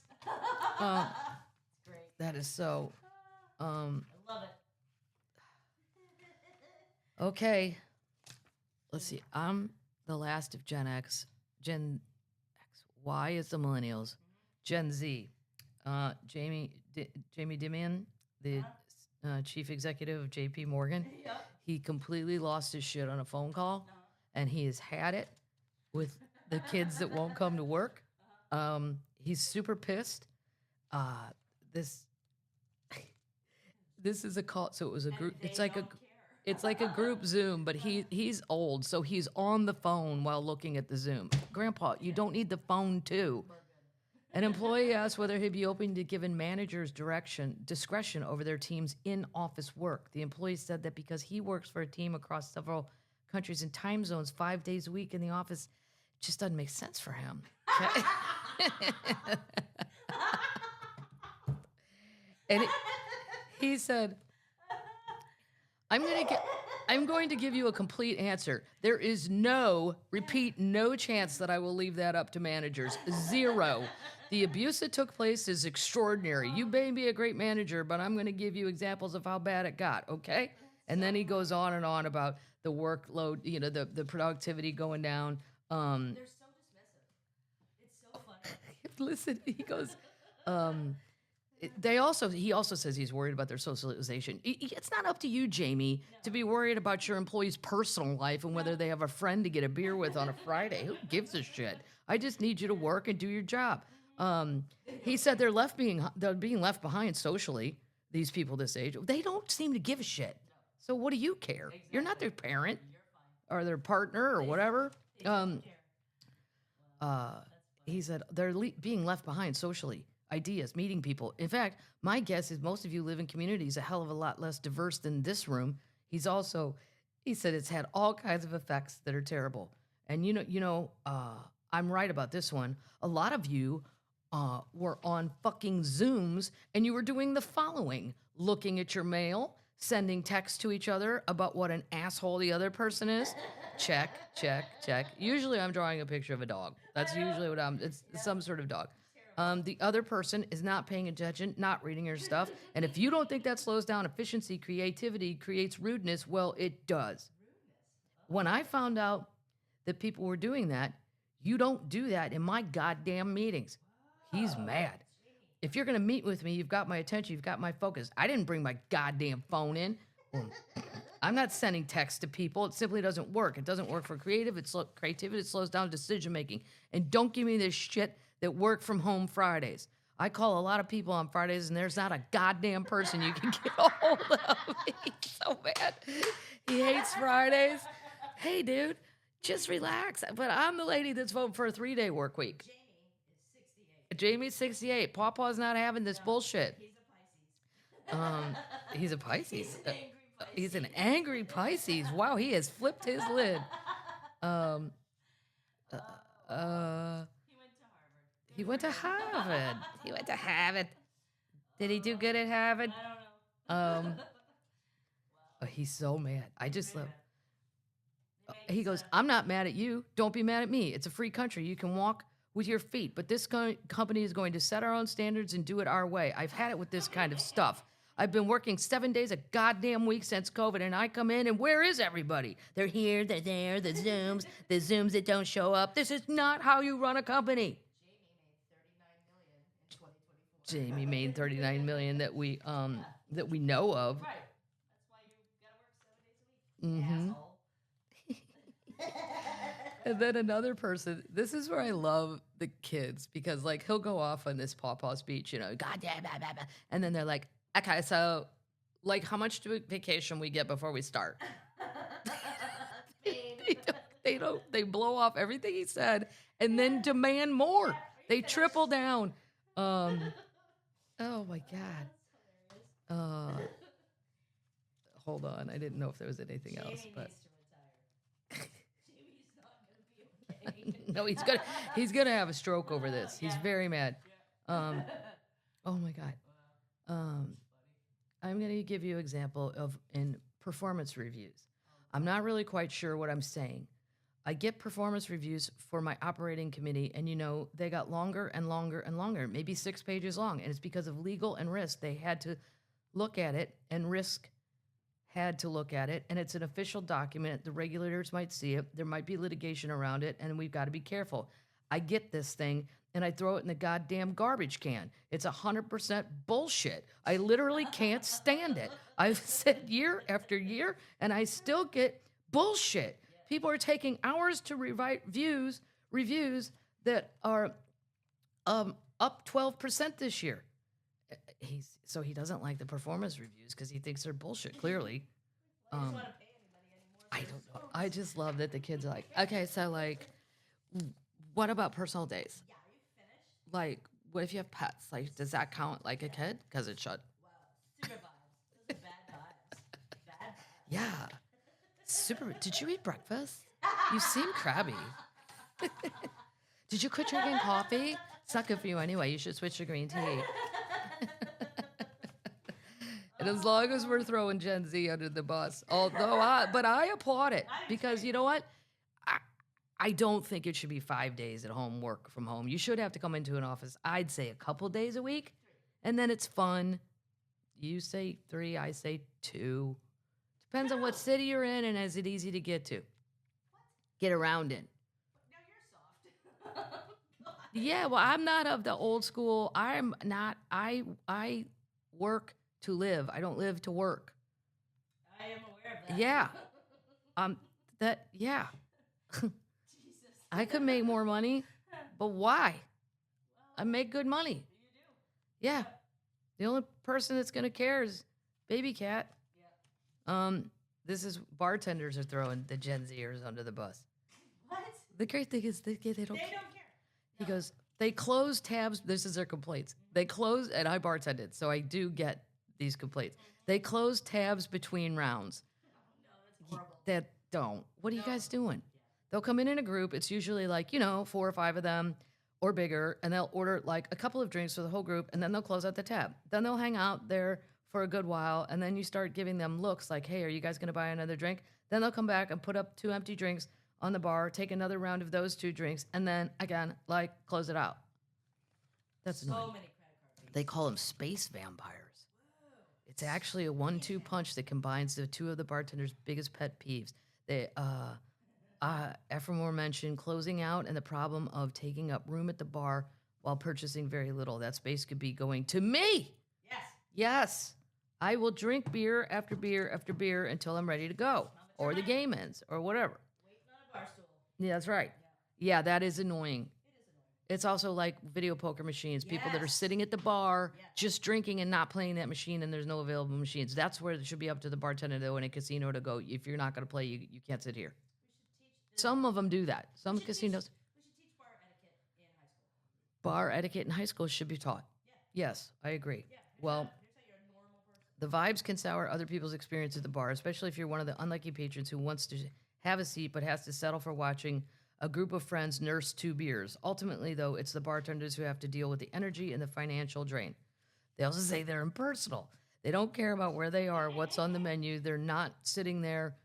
[SPEAKER 2] Great.
[SPEAKER 1] That is so.
[SPEAKER 2] I love it.
[SPEAKER 1] Okay. Let's see. I'm the last of Gen X. Gen X. Y is the millennials. Gen Z. Jamie Dimon, the chief executive of JP Morgan,
[SPEAKER 2] Yep.
[SPEAKER 1] he completely lost his shit on a phone call, and he has had it with the kids that won't come to work. He's super pissed. This is a call. So it was a group. It's like a group Zoom, but he's old, so he's on the phone while looking at the Zoom. Grandpa, you don't need the phone too. An employee asked whether he'd be open to giving managers discretion over their team's in-office work. The employee said that because he works for a team across several countries and time zones 5 days a week in the office, it just doesn't make sense for him. And he said, I'm going to give you a complete answer. There is no chance that I will leave that up to managers. Zero. The abuse that took place is extraordinary. You may be a great manager, but I'm going to give you examples of how bad it got, okay? And then he goes on and on about the workload, the productivity going down.
[SPEAKER 2] They're so dismissive. It's so funny.
[SPEAKER 1] Listen, he goes, he also says he's worried about their socialization. It's not up to you, Jamie, to be worried about your employees' personal life and whether they have a friend to get a beer with on a Friday. Who gives a shit? I just need you to work and do your job. He said they're being left behind socially. These people this age, they don't seem to give a shit. So what do you care? Exactly. You're not their parent or their partner or whatever. He said they're being left behind socially. Ideas, meeting people. In fact, my guess is most of you live in communities a hell of a lot less diverse than this room. He said it's had all kinds of effects that are terrible. And I'm right about this one. A lot of you were on fucking Zooms and you were doing the following: looking at your mail, sending texts to each other about what an asshole the other person is. Check, check, check. Usually I'm drawing a picture of a dog. That's usually what it's some sort of dog. The other person is not paying attention, not reading your stuff. And if you don't think that slows down efficiency, creativity, creates rudeness, well, it does. When I found out that people were doing that, you don't do that in my goddamn meetings. He's mad. If you're going to meet with me, you've got my attention, you've got my focus. I didn't bring my goddamn phone in. I'm not sending texts to people. It simply doesn't work. It doesn't work for creativity. It slows down decision-making. And don't give me this shit that work from home Fridays. I call a lot of people on Fridays, and there's not a goddamn person you can get a hold of. He's so bad. He hates Fridays. Hey, dude, just relax. But I'm the lady that's voting for a 3-day work week. Jamie's 68. Pawpaw's not having this bullshit. He's a Pisces. He's an angry Pisces. Wow, he has flipped his lid. He went to Harvard. He went to Harvard. Did he do good at Harvard?
[SPEAKER 2] I don't know.
[SPEAKER 1] He's so mad. I just love. He goes, I'm not mad at you. Don't be mad at me. It's a free country. You can walk with your feet. But this company is going to set our own standards and do it our way. I've had it with this kind of stuff. I've been working 7 days a goddamn week since COVID, and I come in, and where is everybody? They're here, they're there, the Zooms that don't show up. This is not how you run a company. Jamie made 39 million that we know of.
[SPEAKER 2] Right. That's why you gotta work 7 days a week. Asshole.
[SPEAKER 1] And then another person, this is where I love the kids because, like, he'll go off on this pawpaw speech, God damn, blah, blah, blah. And then they're like, okay, so, like, how much vacation we get before we start? They blow off everything he said and then demand more. They triple down. Oh my God. Hold on. I didn't know if there was anything else, but. No, he's gonna have a stroke over this. He's very mad. Oh my God. I'm gonna give you an example of in performance reviews. I'm not really quite sure what I'm saying. I get performance reviews for my operating committee, and they got longer and longer and longer, maybe 6 pages long, and it's because of legal and risk. They had to look at it, and risk had to look at it, and it's an official document. The regulators might see it. There might be litigation around it, and we've got to be careful. I get this thing, and I throw it in the goddamn garbage can. It's 100% bullshit. I literally can't stand it. I've said year after year, and I still get bullshit. People are taking hours to review reviews that are up 12% this year. So he doesn't like the performance reviews because he thinks they're bullshit, clearly.
[SPEAKER 2] I just want to pay anybody anymore.
[SPEAKER 1] I don't know. I just love that the kids are like, okay, so, like, what about personal days?
[SPEAKER 2] Yeah, are you finished?
[SPEAKER 1] Like, what if you have pets? Like, does that count like a kid? Because it should.
[SPEAKER 2] Wow, super vibes. Those are bad vibes. Bad vibes.
[SPEAKER 1] Yeah. Super. Did you eat breakfast? You seem crabby. Did you quit drinking coffee? It's not good for you anyway. You should switch to green tea. And as long as we're throwing Gen Z under the bus, but I applaud it because you know what? I don't think it should be 5 days at home, work from home. You should have to come into an office, I'd say a couple days a week, and then it's fun. You say 3, I say 2. Depends on what city you're in and is it easy to get to. Get around in.
[SPEAKER 2] No, you're soft.
[SPEAKER 1] Yeah, well, I'm not of the old school. I'm not. I work to live. I don't live to work.
[SPEAKER 2] I am aware of that.
[SPEAKER 1] Yeah. Yeah.
[SPEAKER 2] Jesus.
[SPEAKER 1] I could make more money, but why? I make good money.
[SPEAKER 2] You do.
[SPEAKER 1] Yeah. The only person that's gonna care is baby cat.
[SPEAKER 2] Yeah.
[SPEAKER 1] This is bartenders are throwing the Gen Zers under the bus.
[SPEAKER 2] What?
[SPEAKER 1] The great thing is they don't care.
[SPEAKER 2] care.
[SPEAKER 1] He goes, they close tabs. This is their complaints. They close, and I bartended, so I do get these complaints. They close tabs between rounds.
[SPEAKER 2] Oh, no, that's horrible.
[SPEAKER 1] That don't. What are you guys doing? They'll come in a group. It's usually like, 4 or 5 of them or bigger, and they'll order like a couple of drinks for the whole group, and then they'll close out the tab. Then they'll hang out there for a good while, and then you start giving them looks like, hey, are you guys going to buy another drink? Then they'll come back and put up 2 empty drinks on the bar, take another round of those 2 drinks, and then, again, close it out. That's
[SPEAKER 2] So
[SPEAKER 1] annoying.
[SPEAKER 2] many credit card fees.
[SPEAKER 1] They call them space vampires.
[SPEAKER 2] Whoa.
[SPEAKER 1] It's actually a 1-2 punch that combines the 2 of the bartender's biggest pet peeves. Ephraimore mentioned closing out and the problem of taking up room at the bar while purchasing very little. That space could be going to me.
[SPEAKER 2] Yes.
[SPEAKER 1] Yes. I will drink beer after beer after beer until I'm ready to go, or the game ends, or whatever.
[SPEAKER 2] Waiting on a bar stool.
[SPEAKER 1] Yeah, that's right. Yeah, that is annoying.
[SPEAKER 2] It is annoying.
[SPEAKER 1] It's also like video poker machines. People that are
[SPEAKER 2] Yes.
[SPEAKER 1] sitting at the bar,
[SPEAKER 2] Yes.
[SPEAKER 1] just drinking and not playing that machine, and there's no available machines. That's where it should be up to the bartender, though, in a casino to go, if you're not going to play, you can't sit here.
[SPEAKER 2] We should teach.
[SPEAKER 1] Some of them do that. Some casinos.
[SPEAKER 2] We should teach bar etiquette in high school.
[SPEAKER 1] Bar etiquette in high school should be taught.
[SPEAKER 2] Yeah.
[SPEAKER 1] Yes, I agree.
[SPEAKER 2] Yeah.
[SPEAKER 1] Well,
[SPEAKER 2] Here's how you're a normal person.
[SPEAKER 1] the vibes can sour other people's experience at the bar, especially if you're one of the unlucky patrons who wants to have a seat but has to settle for watching a group of friends nurse 2 beers. Ultimately, though, it's the bartenders who have to deal with the energy and the financial drain. They also say they're impersonal. They don't care about where they are, what's on the menu. They're not sitting there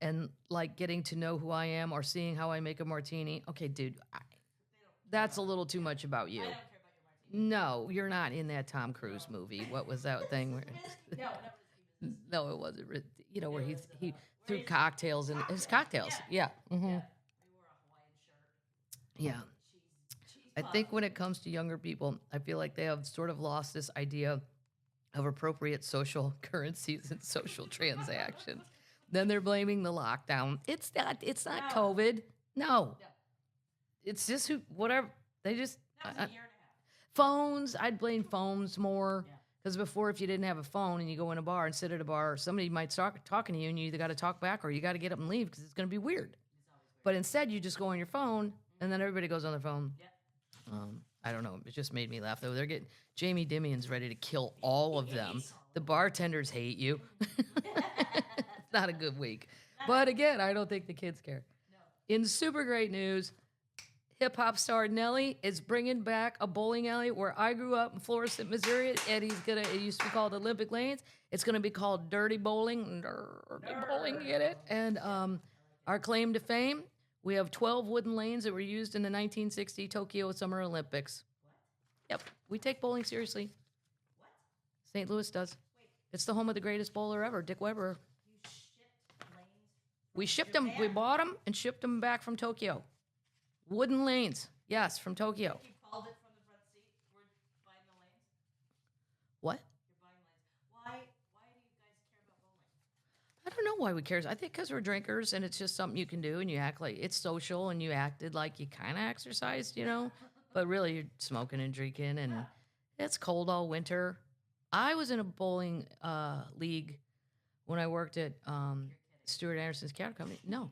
[SPEAKER 1] and getting to know who I am or seeing how I make a martini. Okay, dude, that's a little too much about you.
[SPEAKER 2] I don't care about your
[SPEAKER 1] No, you're not in that Tom Cruise movie. What was that thing? Where,
[SPEAKER 2] No, never seen this.
[SPEAKER 1] no, it wasn't. You know, where
[SPEAKER 2] It
[SPEAKER 1] he
[SPEAKER 2] was,
[SPEAKER 1] he
[SPEAKER 2] where
[SPEAKER 1] threw
[SPEAKER 2] he's-
[SPEAKER 1] cocktails in his cocktails. Yeah.
[SPEAKER 2] Yeah.
[SPEAKER 1] hmm
[SPEAKER 2] He wore a Hawaiian shirt.
[SPEAKER 1] Yeah.
[SPEAKER 2] Cheese
[SPEAKER 1] I
[SPEAKER 2] puff.
[SPEAKER 1] think when it comes to younger people, I feel like they have sort of lost this idea of appropriate social currencies and social transactions. Then they're blaming the lockdown. It's not. It's not
[SPEAKER 2] No.
[SPEAKER 1] COVID. No,
[SPEAKER 2] No,
[SPEAKER 1] it's just whatever. They just
[SPEAKER 2] that was a year and a half.
[SPEAKER 1] phones. I'd blame phones more
[SPEAKER 2] Yeah.
[SPEAKER 1] because before, if you didn't have a phone and you go in a bar and sit at a bar, somebody might start talking to you, and you either got to talk back or you got to get up and leave because it's going to be weird.
[SPEAKER 2] It's always weird.
[SPEAKER 1] But instead, you just go on your phone, and then everybody goes on their phone.
[SPEAKER 2] Yeah.
[SPEAKER 1] I don't know. It just made me laugh though. They're getting Jamie Dimon's ready to kill all of them. The bartenders hate you. It's not a good week. But again, I don't think the kids care.
[SPEAKER 2] No.
[SPEAKER 1] In super great news, hip hop star Nelly is bringing back a bowling alley where I grew up in Florissant, Missouri, and it used to be called Olympic Lanes. It's gonna be called Dirty Bowling. Dirty Bowling, get it? And our claim to fame. We have 12 wooden lanes that were used in the 1960 Tokyo Summer Olympics.
[SPEAKER 2] What?
[SPEAKER 1] Yep, we take bowling seriously.
[SPEAKER 2] What?
[SPEAKER 1] St. Louis does.
[SPEAKER 2] Wait,
[SPEAKER 1] It's the home of the greatest bowler ever, Dick Weber.
[SPEAKER 2] you shipped lanes?
[SPEAKER 1] We shipped them, we bought them and shipped them back from Tokyo. Wooden lanes, yes, from Tokyo.
[SPEAKER 2] You called it from the front seat. We're buying the lanes.
[SPEAKER 1] What?
[SPEAKER 2] You're buying lanes. Why do you guys care about bowling?
[SPEAKER 1] I don't know why we care. I think because we're drinkers and it's just something you can do and you act like it's social and you acted like you kind of exercised, you know? But really, you're smoking and drinking and it's cold all winter. I was in a bowling league when I worked at Stuart Anderson's Cattle Company. No.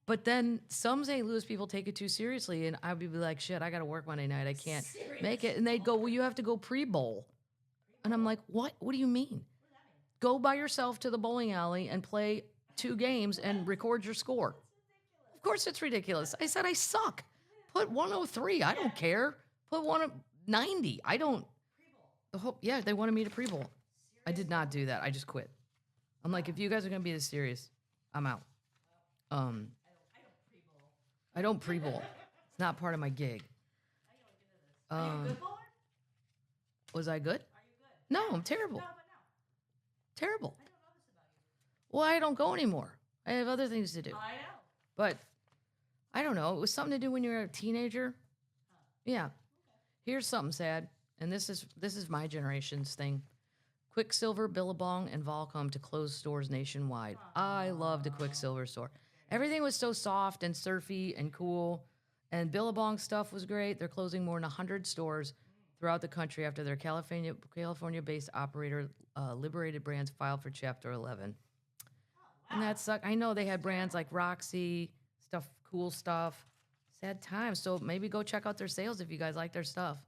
[SPEAKER 1] But then some St. Louis people take it too seriously, and I'd be like, shit, I got to work Monday night. I can't make it. And they'd go, well, you have to go pre-bowl. And I'm like, what? What do you mean? Go by yourself to the bowling alley and play 2 games and record your score. Of course it's ridiculous. I said, I suck. Put 103. I don't care. Put 190. I don't. Yeah, they wanted me to pre-bowl. I did not do that. I just quit. I'm like, if you guys are going to be this serious, I'm out. I don't pre-bowl. It's not part of my gig.
[SPEAKER 2] Are you a good bowler?
[SPEAKER 1] Was I good?
[SPEAKER 2] Are you good?
[SPEAKER 1] No, I'm terrible.
[SPEAKER 2] No, but no.
[SPEAKER 1] Terrible.
[SPEAKER 2] I don't know this about you.
[SPEAKER 1] Well, I don't go anymore. I have other things to do.
[SPEAKER 2] I know.
[SPEAKER 1] But I don't know. It was something to do when you were a teenager. Yeah. Here's something sad, and this is my generation's thing. Quicksilver, Billabong, and Volcom to close stores nationwide. I loved a Quicksilver store. Everything was so soft and surfy and cool, and Billabong stuff was great. They're closing more than 100 stores throughout the country after their California-based operator, Liberated Brands, filed for Chapter 11. And that sucked. I know they had brands like Roxy, cool stuff. Sad times. So maybe go check out their sales if you guys like their stuff.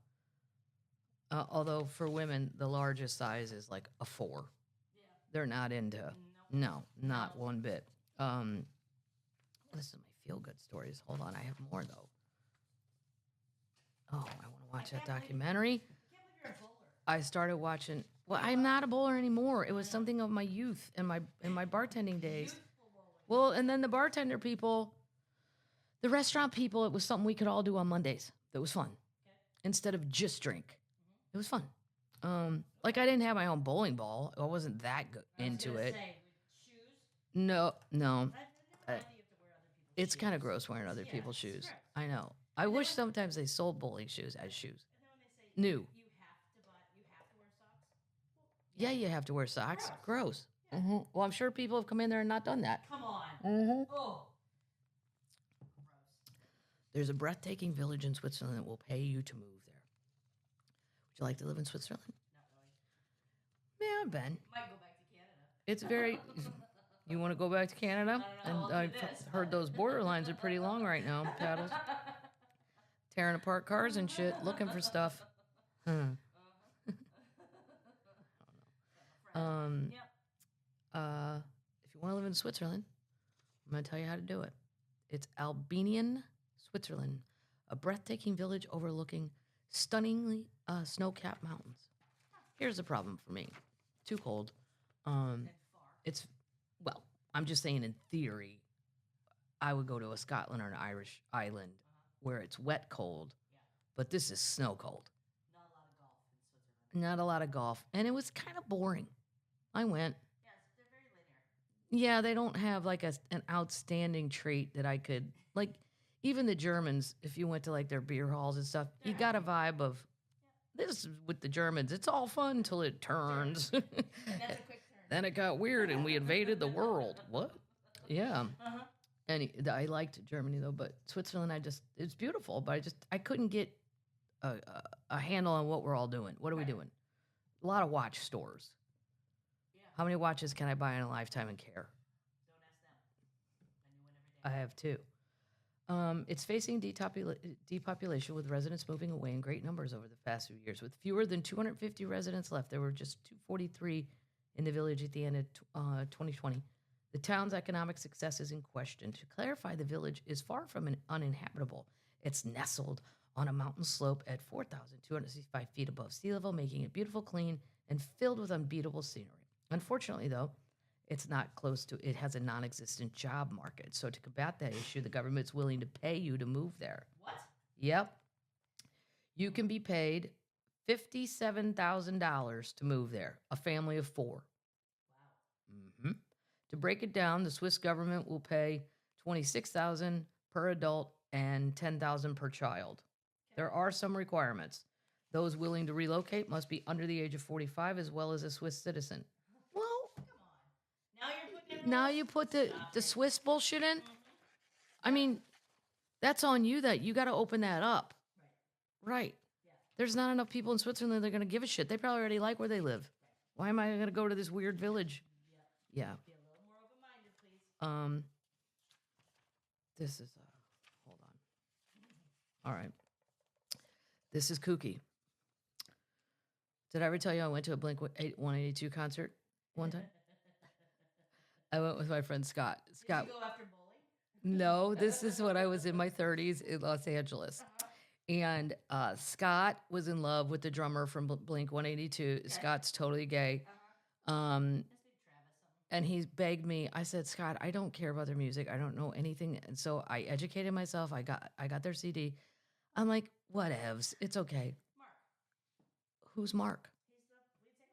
[SPEAKER 1] Although for women, the largest size is like a 4.
[SPEAKER 2] Yeah.
[SPEAKER 1] They're not into. No, not one bit. Listen to my feel-good stories. Hold on, I have more though. Oh, I want to watch that documentary.
[SPEAKER 2] I can't believe you're a bowler.
[SPEAKER 1] I started watching. Well, I'm not a bowler anymore. It was something of my youth and my bartending days. Well, and then the bartender people, the restaurant people, it was something we could all do on Mondays. That was fun. Instead of just drink. It was fun. Like I didn't have my own bowling ball. I wasn't that good into it.
[SPEAKER 2] Say, with shoes?
[SPEAKER 1] No.
[SPEAKER 2] I've never liked that you have to wear other people's
[SPEAKER 1] It's
[SPEAKER 2] shoes.
[SPEAKER 1] kind of gross wearing other
[SPEAKER 2] Yeah,
[SPEAKER 1] people's
[SPEAKER 2] it's
[SPEAKER 1] shoes.
[SPEAKER 2] gross.
[SPEAKER 1] I know. I wish sometimes they sold bowling shoes as shoes.
[SPEAKER 2] And then when they say
[SPEAKER 1] New.
[SPEAKER 2] you have to wear socks.
[SPEAKER 1] Yeah, you have to wear socks. Gross. Well, I'm sure people have come in there and not done that.
[SPEAKER 2] Come on.
[SPEAKER 1] Mm-hmm.
[SPEAKER 2] Oh.
[SPEAKER 1] There's a breathtaking village in Switzerland that will pay you to move there. Would you like to live in Switzerland?
[SPEAKER 2] Not really.
[SPEAKER 1] Yeah, I've been.
[SPEAKER 2] Might go back to Canada.
[SPEAKER 1] It's very. You want to go back to Canada?
[SPEAKER 2] I don't know.
[SPEAKER 1] And
[SPEAKER 2] I'll
[SPEAKER 1] I've
[SPEAKER 2] do this.
[SPEAKER 1] heard those border lines are pretty long right now. Paddles. Tearing apart cars and shit, looking for stuff. Huh.
[SPEAKER 2] Yep.
[SPEAKER 1] If you want to live in Switzerland, I'm going to tell you how to do it. It's Albanian, Switzerland, a breathtaking village overlooking stunningly snow-capped mountains. Here's the problem for me. Too cold. It's, well, I'm just saying in theory, I would go to a Scotland or an Irish island where it's wet cold, but this is snow cold.
[SPEAKER 2] Not a lot of
[SPEAKER 1] Not a lot of golf. And it was kind of boring. I went.
[SPEAKER 2] Yes, they're very linear.
[SPEAKER 1] Yeah, they don't have like an outstanding trait that I could, like, even the Germans, if you went to like their beer halls and stuff, you got a vibe of this is with the Germans. It's all fun until it turns.
[SPEAKER 2] And that's a quick turn.
[SPEAKER 1] Then it got weird and we invaded the world. What? Yeah. And I liked Germany though, but Switzerland, it's beautiful, but I couldn't get a handle on what we're all doing. What are we doing? A lot of watch stores.
[SPEAKER 2] Yeah.
[SPEAKER 1] How many watches can I buy in a lifetime and care?
[SPEAKER 2] Don't ask them. I knew one every day.
[SPEAKER 1] I have two. It's facing depopulation with residents moving away in great numbers over the past few years. With fewer than 250 residents left, there were just 243 in the village at the end of 2020. The town's economic success is in question. To clarify, the village is far from uninhabitable. It's nestled on a mountain slope at 4,265 feet above sea level, making it beautiful, clean, and filled with unbeatable scenery. Unfortunately, though, it has a non-existent job market. So to combat that issue, the government's willing to pay you to move there.
[SPEAKER 2] What?
[SPEAKER 1] Yep. You can be paid $57,000 to move there, a family of 4.
[SPEAKER 2] Wow.
[SPEAKER 1] Mm-hmm. To break it down, the Swiss government will pay $26,000 per adult and $10,000 per child. There are some requirements. Those willing to relocate must be under the age of 45 as well as a Swiss citizen. Well,
[SPEAKER 2] Come on. Now you're putting in
[SPEAKER 1] now
[SPEAKER 2] rules?
[SPEAKER 1] you put the
[SPEAKER 2] Stop it.
[SPEAKER 1] Swiss bullshit in? I mean, that's on you that you got to open that up. Right.
[SPEAKER 2] Yeah.
[SPEAKER 1] There's not enough people in Switzerland that are going to give a shit. They probably already like where they live. Why am I going to go to this weird village?
[SPEAKER 2] Yep.
[SPEAKER 1] Yeah.
[SPEAKER 2] Be a little more open-minded, please.
[SPEAKER 1] This is hold on. All right. This is kooky. Did I ever tell you I went to a Blink 182 concert one time? I went with my friend Scott. Scott.
[SPEAKER 2] Did you go after bowling?
[SPEAKER 1] No, this is when I was in my 30s in Los Angeles. And Scott was in love with the drummer from Blink 182.
[SPEAKER 2] Okay.
[SPEAKER 1] Scott's totally gay.
[SPEAKER 2] Let's do Travis something.
[SPEAKER 1] And he begged me. I said, Scott, I don't care about their music. I don't know anything. And so I educated myself. I got their CD. I'm like, whatevs. It's okay.
[SPEAKER 2] Mark.
[SPEAKER 1] Who's Mark?
[SPEAKER 2] He's the lead singer.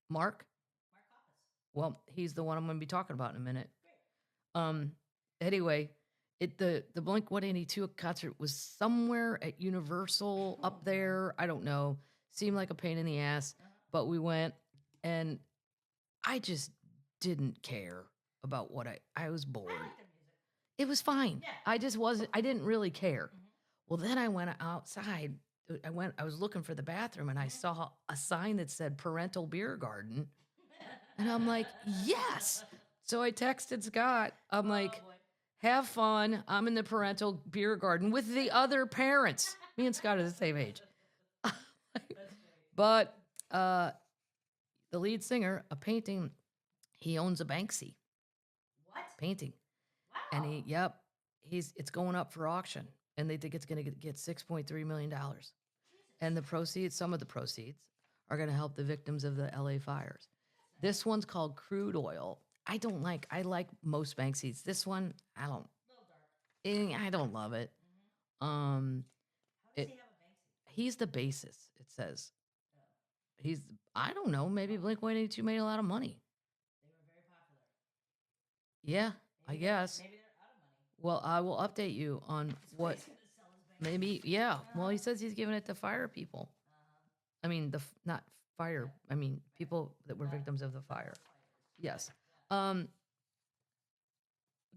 [SPEAKER 1] Mark?
[SPEAKER 2] Mark Hoppus.
[SPEAKER 1] Well, he's the one I'm going to be talking about in a minute.
[SPEAKER 2] Great.
[SPEAKER 1] Anyway, the Blink 182 concert was somewhere at Universal up there. I don't know. Seemed like a pain in the ass, but we went, and I just didn't care about what I was bored.
[SPEAKER 2] I like their music.
[SPEAKER 1] It was fine.
[SPEAKER 2] Yeah.
[SPEAKER 1] I didn't really care. Well, then I went outside. I was looking for the bathroom, and I saw a sign that said Parental Beer Garden. And I'm like, yes. So I texted Scott. I'm like,
[SPEAKER 2] boy.
[SPEAKER 1] have fun. I'm in the Parental Beer Garden with the other parents. Me and Scott are the same age.
[SPEAKER 2] That's great.
[SPEAKER 1] But the lead singer, a painting, he owns a Banksy
[SPEAKER 2] What?
[SPEAKER 1] painting.
[SPEAKER 2] Wow.
[SPEAKER 1] And it's going up for auction. And they think it's going to get $6.3 million. And some of the proceeds are going to help the victims of the LA fires. This one's called Crude Oil. I like most Banksies. This one, I don't love it.
[SPEAKER 2] How does he have a Banksy?
[SPEAKER 1] He's the bassist, it says. I don't know, maybe Blink-182 made a lot of money.
[SPEAKER 2] They were very popular.
[SPEAKER 1] Yeah, I guess.
[SPEAKER 2] Maybe they're out of money.
[SPEAKER 1] Well, I will update you on what,
[SPEAKER 2] He's gonna sell his Banksy.
[SPEAKER 1] maybe, yeah. Well, he says he's giving it to fire people. I mean, not fire, I mean, people that were victims of the fire. Yes.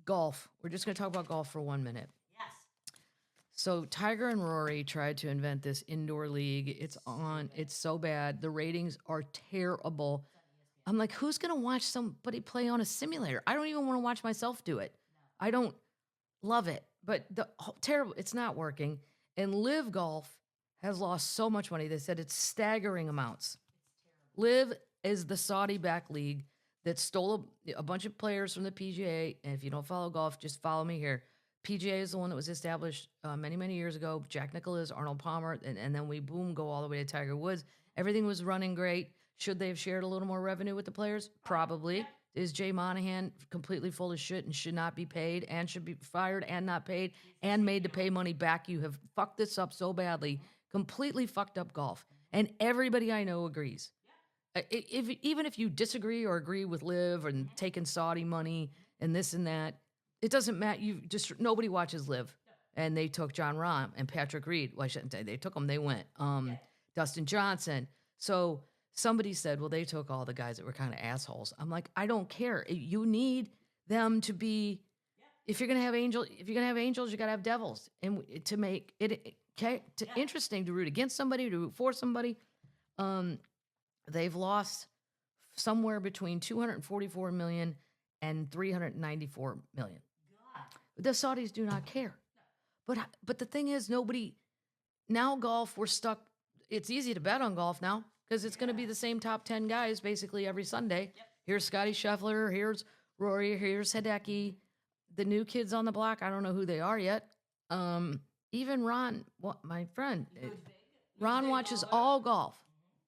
[SPEAKER 1] Golf. We're just going to talk about golf for 1 minute.
[SPEAKER 2] Yes.
[SPEAKER 1] So Tiger and Rory tried to invent this indoor league. It's so bad. The ratings are terrible. I'm like, who's going to watch somebody play on a simulator? I don't even want to watch myself do it. I don't love it, but terrible. It's not working. And Live Golf has lost so much money. They said it's staggering amounts. Live is the Saudi-backed league that stole a bunch of players from the PGA. And if you don't follow golf, just follow me here. PGA is the one that was established many, many years ago. Jack Nicklaus, Arnold Palmer, and then we, go all the way to Tiger Woods. Everything was running great. Should they have shared a little more revenue with the players? Probably. Is Jay Monahan completely full of shit and should not be paid and should be fired and not paid and made to pay money back? You have fucked this up so badly. Completely fucked up golf. And everybody I know agrees. Even if you disagree or agree with Liv and taking Saudi money and this and that, it doesn't matter. Nobody watches Liv. And they took John Rahm and Patrick Reed. Well, I shouldn't say they took them. They went. Dustin Johnson. So somebody said, well, they took all the guys that were kind of assholes. I'm like, I don't care. You need them to be. If you're gonna have angels, you gotta have devils, and to make it interesting to root against somebody, to root for somebody. They've lost somewhere between 244 million and 394 million. The Saudis do not care. But the thing is, now golf, we're stuck. It's easy to bet on golf now because it's going to be the same top 10 guys basically every Sunday. Here's Scotty Scheffler. Here's Rory. Here's Hideki. The new kids on the block, I don't know who they are yet. Even Ron, my friend, Ron watches all golf.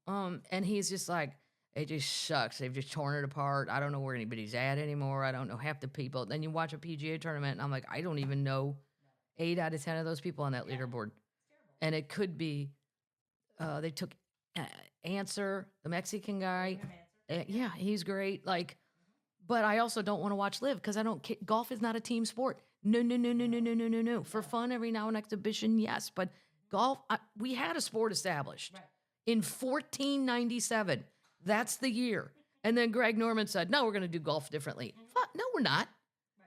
[SPEAKER 1] And he's just like, it just sucks. They've just torn it apart. I don't know where anybody's at anymore. I don't know half the people. Then you watch a PGA tournament, and I'm like, I don't even know 8 out of 10 of those people on that leaderboard. And it could be they took Answer, the Mexican guy. Yeah, he's great. But I also don't want to watch Live because I don't. Golf is not a team sport. No. For fun, every now and exhibition, yes. But golf, we had a sport established in 1497. That's the year. And then Greg Norman said, no, we're going to do golf differently. No, we're not.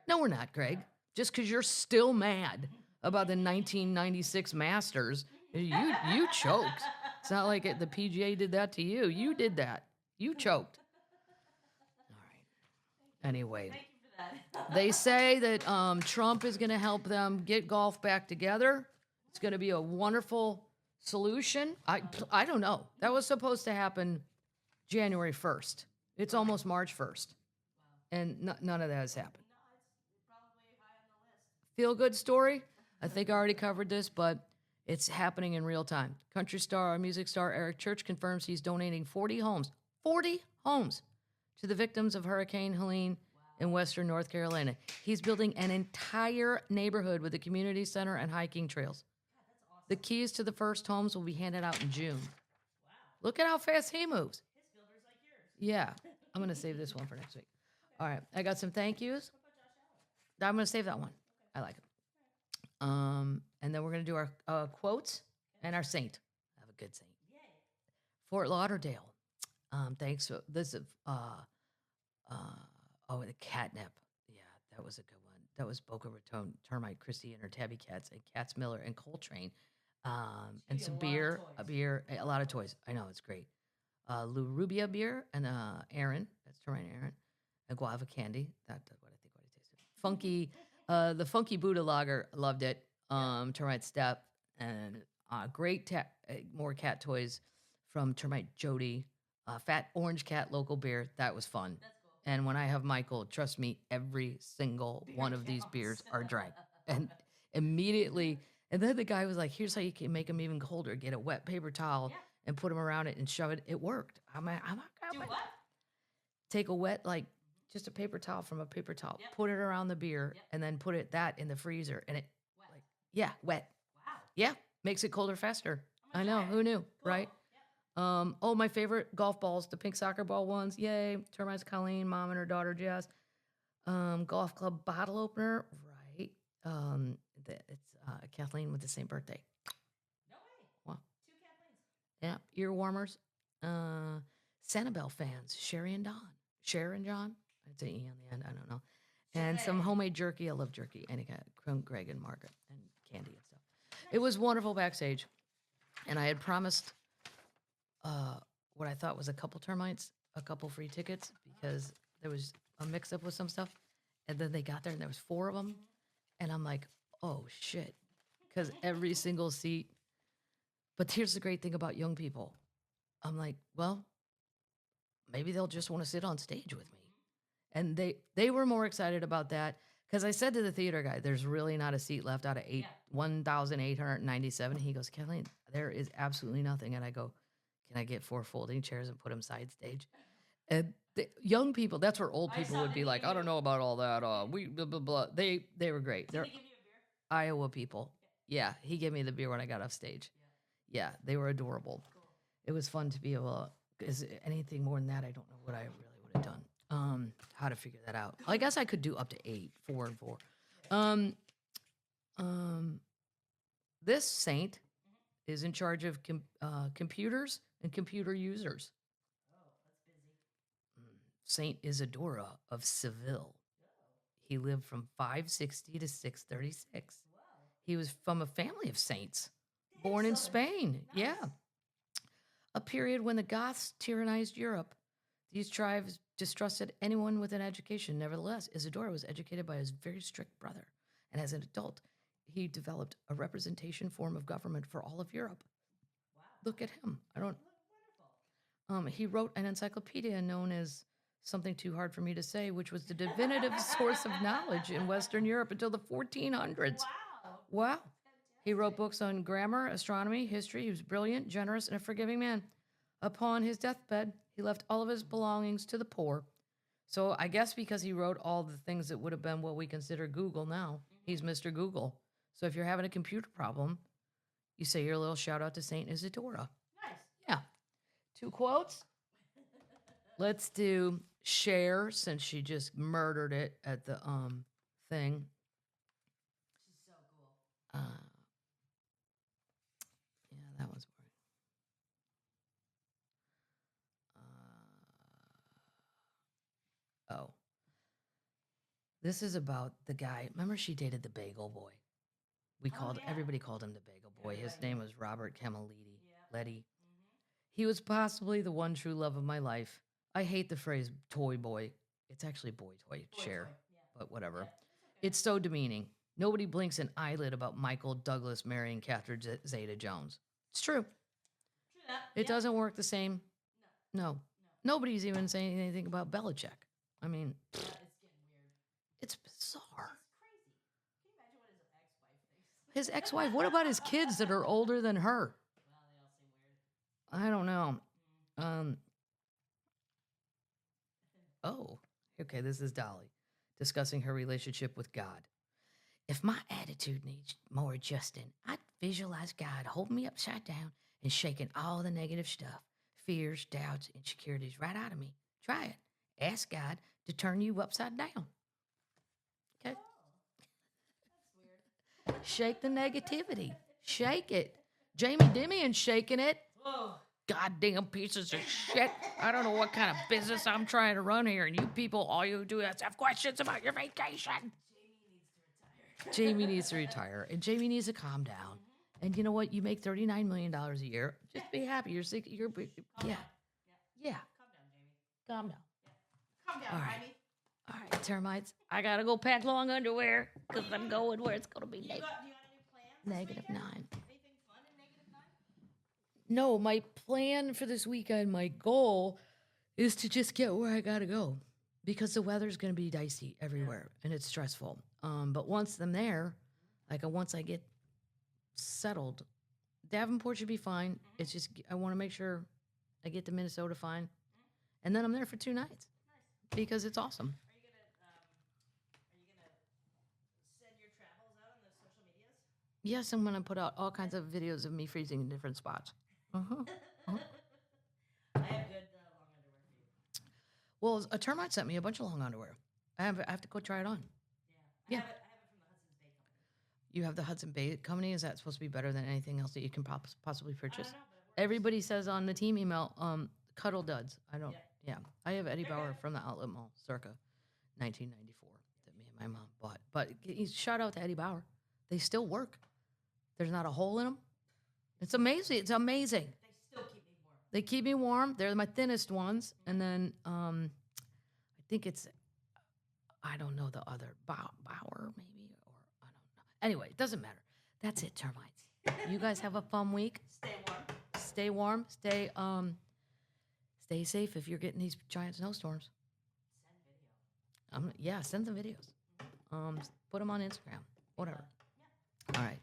[SPEAKER 1] No, we're not, Greg. Just because you're still mad about the 1996 Masters, you choked. It's not like the PGA did that to you. You did that. You choked. All right. Anyway, they say that Trump is going to help them get golf back together. It's going to be a wonderful solution. I don't know. That was supposed to happen January 1st. It's almost March 1st. And none of that has happened. Feel good story? I think I already covered this, but it's happening in real time. Country star, music star Eric Church confirms he's donating 40 homes to the victims of Hurricane Helene in western North Carolina. He's building an entire neighborhood with a community center and hiking trails. The keys to the first homes will be handed out in June. Wow. Look at how fast he moves. His builder's like yours. Yeah. I'm going to save this one for next week. Okay. All right. I got some thank yous. What about Josh Allen? I'm going to save that one. Okay. I like it. And then we're going to do our quotes and our saint. I have a good saint. Yay. Fort Lauderdale. Thanks. This is, the catnip. Yeah, that was a good one. That was Boca Raton, Termite, Christie, and her tabby cats, and Cats Miller and Coltrane. And some beer, a lot of toys. I know, it's great. Lou Rubia beer and Aaron, that's Termite and Aaron, and Guava candy. That's what I tasted. Funky, the Funky Buddha Lager, loved it. Termite Step, and great more cat toys from Termite Jody. Fat Orange Cat local beer, that was fun. That's cool. And when I have Michael, trust me, every single one of these beers are drank. And immediately, and then the guy was like, here's how you can make them even colder. Get a wet paper towel and put them around it and shove it. It worked. I'm like, do what? Take a wet, just a paper towel from a paper towel, put it around the beer, and then put that in the freezer. And it, wet. Wow. Yeah, makes it colder faster. I know, who knew, cool. Right? Yep. My favorite golf balls, the pink soccer ball ones. Yay. Termites Colleen, mom and her daughter Jess. Golf club bottle opener. Right. It's Kathleen with the same birthday. No way. Wow. 2 Kathleens. Yeah. Ear warmers. Sanibel fans. Sherry and Don. Sharon John. I'd say E on the end. I don't know. And some homemade jerky. I love jerky. And it got Greg and Margaret and candy and stuff. It was wonderful backstage. And I had promised what I thought was a couple termites, a couple free tickets, because there was a mix-up with some stuff. And then they got there, and there was 4 of them. And I'm like, oh, shit. Because every single seat. But here's the great thing about young people. I'm like, well, maybe they'll just want to sit on stage with me. And they were more excited about that. Because I said to the theater guy, there's really not a seat left out of 1,897. He goes, Kathleen, there is absolutely nothing. And I go, can I get 4 folding chairs and put them side stage? And the young people, that's where old people would be like, I don't know about all that. We blah, blah, blah. They were great. They're give you a beer? Iowa people. Okay. Yeah, he gave me the beer when I got off stage. Yeah, they were adorable. Cool. it was fun to be able. Is anything more than that? I don't know what I really would have done. How to figure that out? I guess I could do up to 8, 4 and 4. This saint is in charge of computers and computer users.
[SPEAKER 2] Oh, that's busy.
[SPEAKER 1] Saint Isidora of Seville. He lived from 560 to 636.
[SPEAKER 2] Wow.
[SPEAKER 1] He was from a family of saints, born in Spain.
[SPEAKER 2] Nice.
[SPEAKER 1] Yeah. A period when the Goths tyrannized Europe. These tribes distrusted anyone with an education. Nevertheless, Isidora was educated by his very strict brother. And as an adult, he developed a representation form of government for all of Europe.
[SPEAKER 2] Wow.
[SPEAKER 1] Look at him.
[SPEAKER 2] Wonderful.
[SPEAKER 1] He wrote an encyclopedia known as something too hard for me to say, which was the definitive source of knowledge in Western Europe until the 1400s. Wow. He wrote books on grammar, astronomy, history. He was brilliant, generous, and a forgiving man. Upon his deathbed, he left all of his belongings to the poor. So I guess because he wrote all the things that would have been what we consider Google now, he's Mr. Google. So if you're having a computer problem, you say your little shout out to Saint Isidora.
[SPEAKER 2] Nice.
[SPEAKER 1] Yeah. 2 quotes. Let's do Cher, since she just murdered it at the thing.
[SPEAKER 2] She's so cool.
[SPEAKER 1] Yeah, that was boring. Oh. This is about the guy. Remember she dated the Bagel Boy? Everybody called him the Bagel Boy. His name was Robert Camilliti. Letty. He was possibly the one true love of my life. I hate the phrase toy boy. It's actually boy toy, Cher. But whatever. It's so demeaning. Nobody blinks an eyelid about Michael Douglas marrying Catherine Zeta-Jones. It's true.
[SPEAKER 2] True that.
[SPEAKER 1] It doesn't work the same. No. Nobody's even saying anything about Belichick. I mean,
[SPEAKER 2] Yeah, it's getting weird.
[SPEAKER 1] it's bizarre.
[SPEAKER 2] It's crazy. Can you imagine what his ex-wife thinks?
[SPEAKER 1] His ex-wife, what about his kids that are older than her?
[SPEAKER 2] Well, they all seem weird.
[SPEAKER 1] I don't know. Okay, this is Dolly discussing her relationship with God. If my attitude needs more adjusting, I'd visualize God holding me upside down and shaking all the negative stuff, fears, doubts, insecurities right out of me. Try it. Ask God to turn you upside down. Okay?
[SPEAKER 2] That's weird.
[SPEAKER 1] Shake the negativity. Shake it. Jamie Dimian's shaking it.
[SPEAKER 2] Whoa.
[SPEAKER 1] Goddamn pieces of shit. I don't know what kind of business I'm trying to run here, and you people, all you do is have questions about your vacation. Jamie needs to retire, and Jamie needs to calm down. And you know what? You make $39 million a year. Just be happy. You're sick. Yeah.
[SPEAKER 2] Calm
[SPEAKER 1] Yeah.
[SPEAKER 2] down, Jamie.
[SPEAKER 1] Calm down.
[SPEAKER 2] Calm down,
[SPEAKER 1] All right.
[SPEAKER 2] Ivy.
[SPEAKER 1] All right, termites. I gotta go pack long underwear because I'm going where it's gonna be
[SPEAKER 2] Do you got any plans?
[SPEAKER 1] -9.
[SPEAKER 2] Anything fun in -9?
[SPEAKER 1] No, my plan for this weekend, my goal is to just get where I gotta go because the weather's gonna be dicey everywhere and it's stressful. But once I'm there, once I get settled, Davenport should be fine. It's just I want to make sure I get to Minnesota fine, and then I'm there for 2 nights because it's awesome.
[SPEAKER 2] Are you gonna send your travels out on the social medias?
[SPEAKER 1] Yes, I'm gonna put out all kinds of videos of me freezing in different spots.
[SPEAKER 2] I have good long underwear for you.
[SPEAKER 1] Well, a termite sent me a bunch of long underwear. I have to go try it on.
[SPEAKER 2] Yeah.
[SPEAKER 1] Yeah.
[SPEAKER 2] I have it from the Hudson's Bay Company.
[SPEAKER 1] You have the Hudson Bay Company. Is that supposed to be better than anything else that you can possibly purchase?
[SPEAKER 2] I don't know, but it works.
[SPEAKER 1] Everybody says on the team email, Cuddle Duds. I don't.
[SPEAKER 2] Yeah.
[SPEAKER 1] Yeah, I have Eddie Bauer from the Outlet Mall, circa 1994, that me and my mom bought. But shout out to Eddie Bauer. They still work. There's not a hole in them. It's amazing. It's amazing.
[SPEAKER 2] They still keep me warm.
[SPEAKER 1] They keep me warm. They're my thinnest ones. And then I think it's, I don't know the other, Bauer maybe, or I don't know. Anyway, it doesn't matter. That's it, termites. You guys have a fun week.
[SPEAKER 2] Stay warm.
[SPEAKER 1] Stay warm. Stay safe if you're getting these giant snowstorms.
[SPEAKER 2] Send video.
[SPEAKER 1] Yeah, send some videos. Put them on Instagram. Whatever.
[SPEAKER 2] Yeah.
[SPEAKER 1] All right.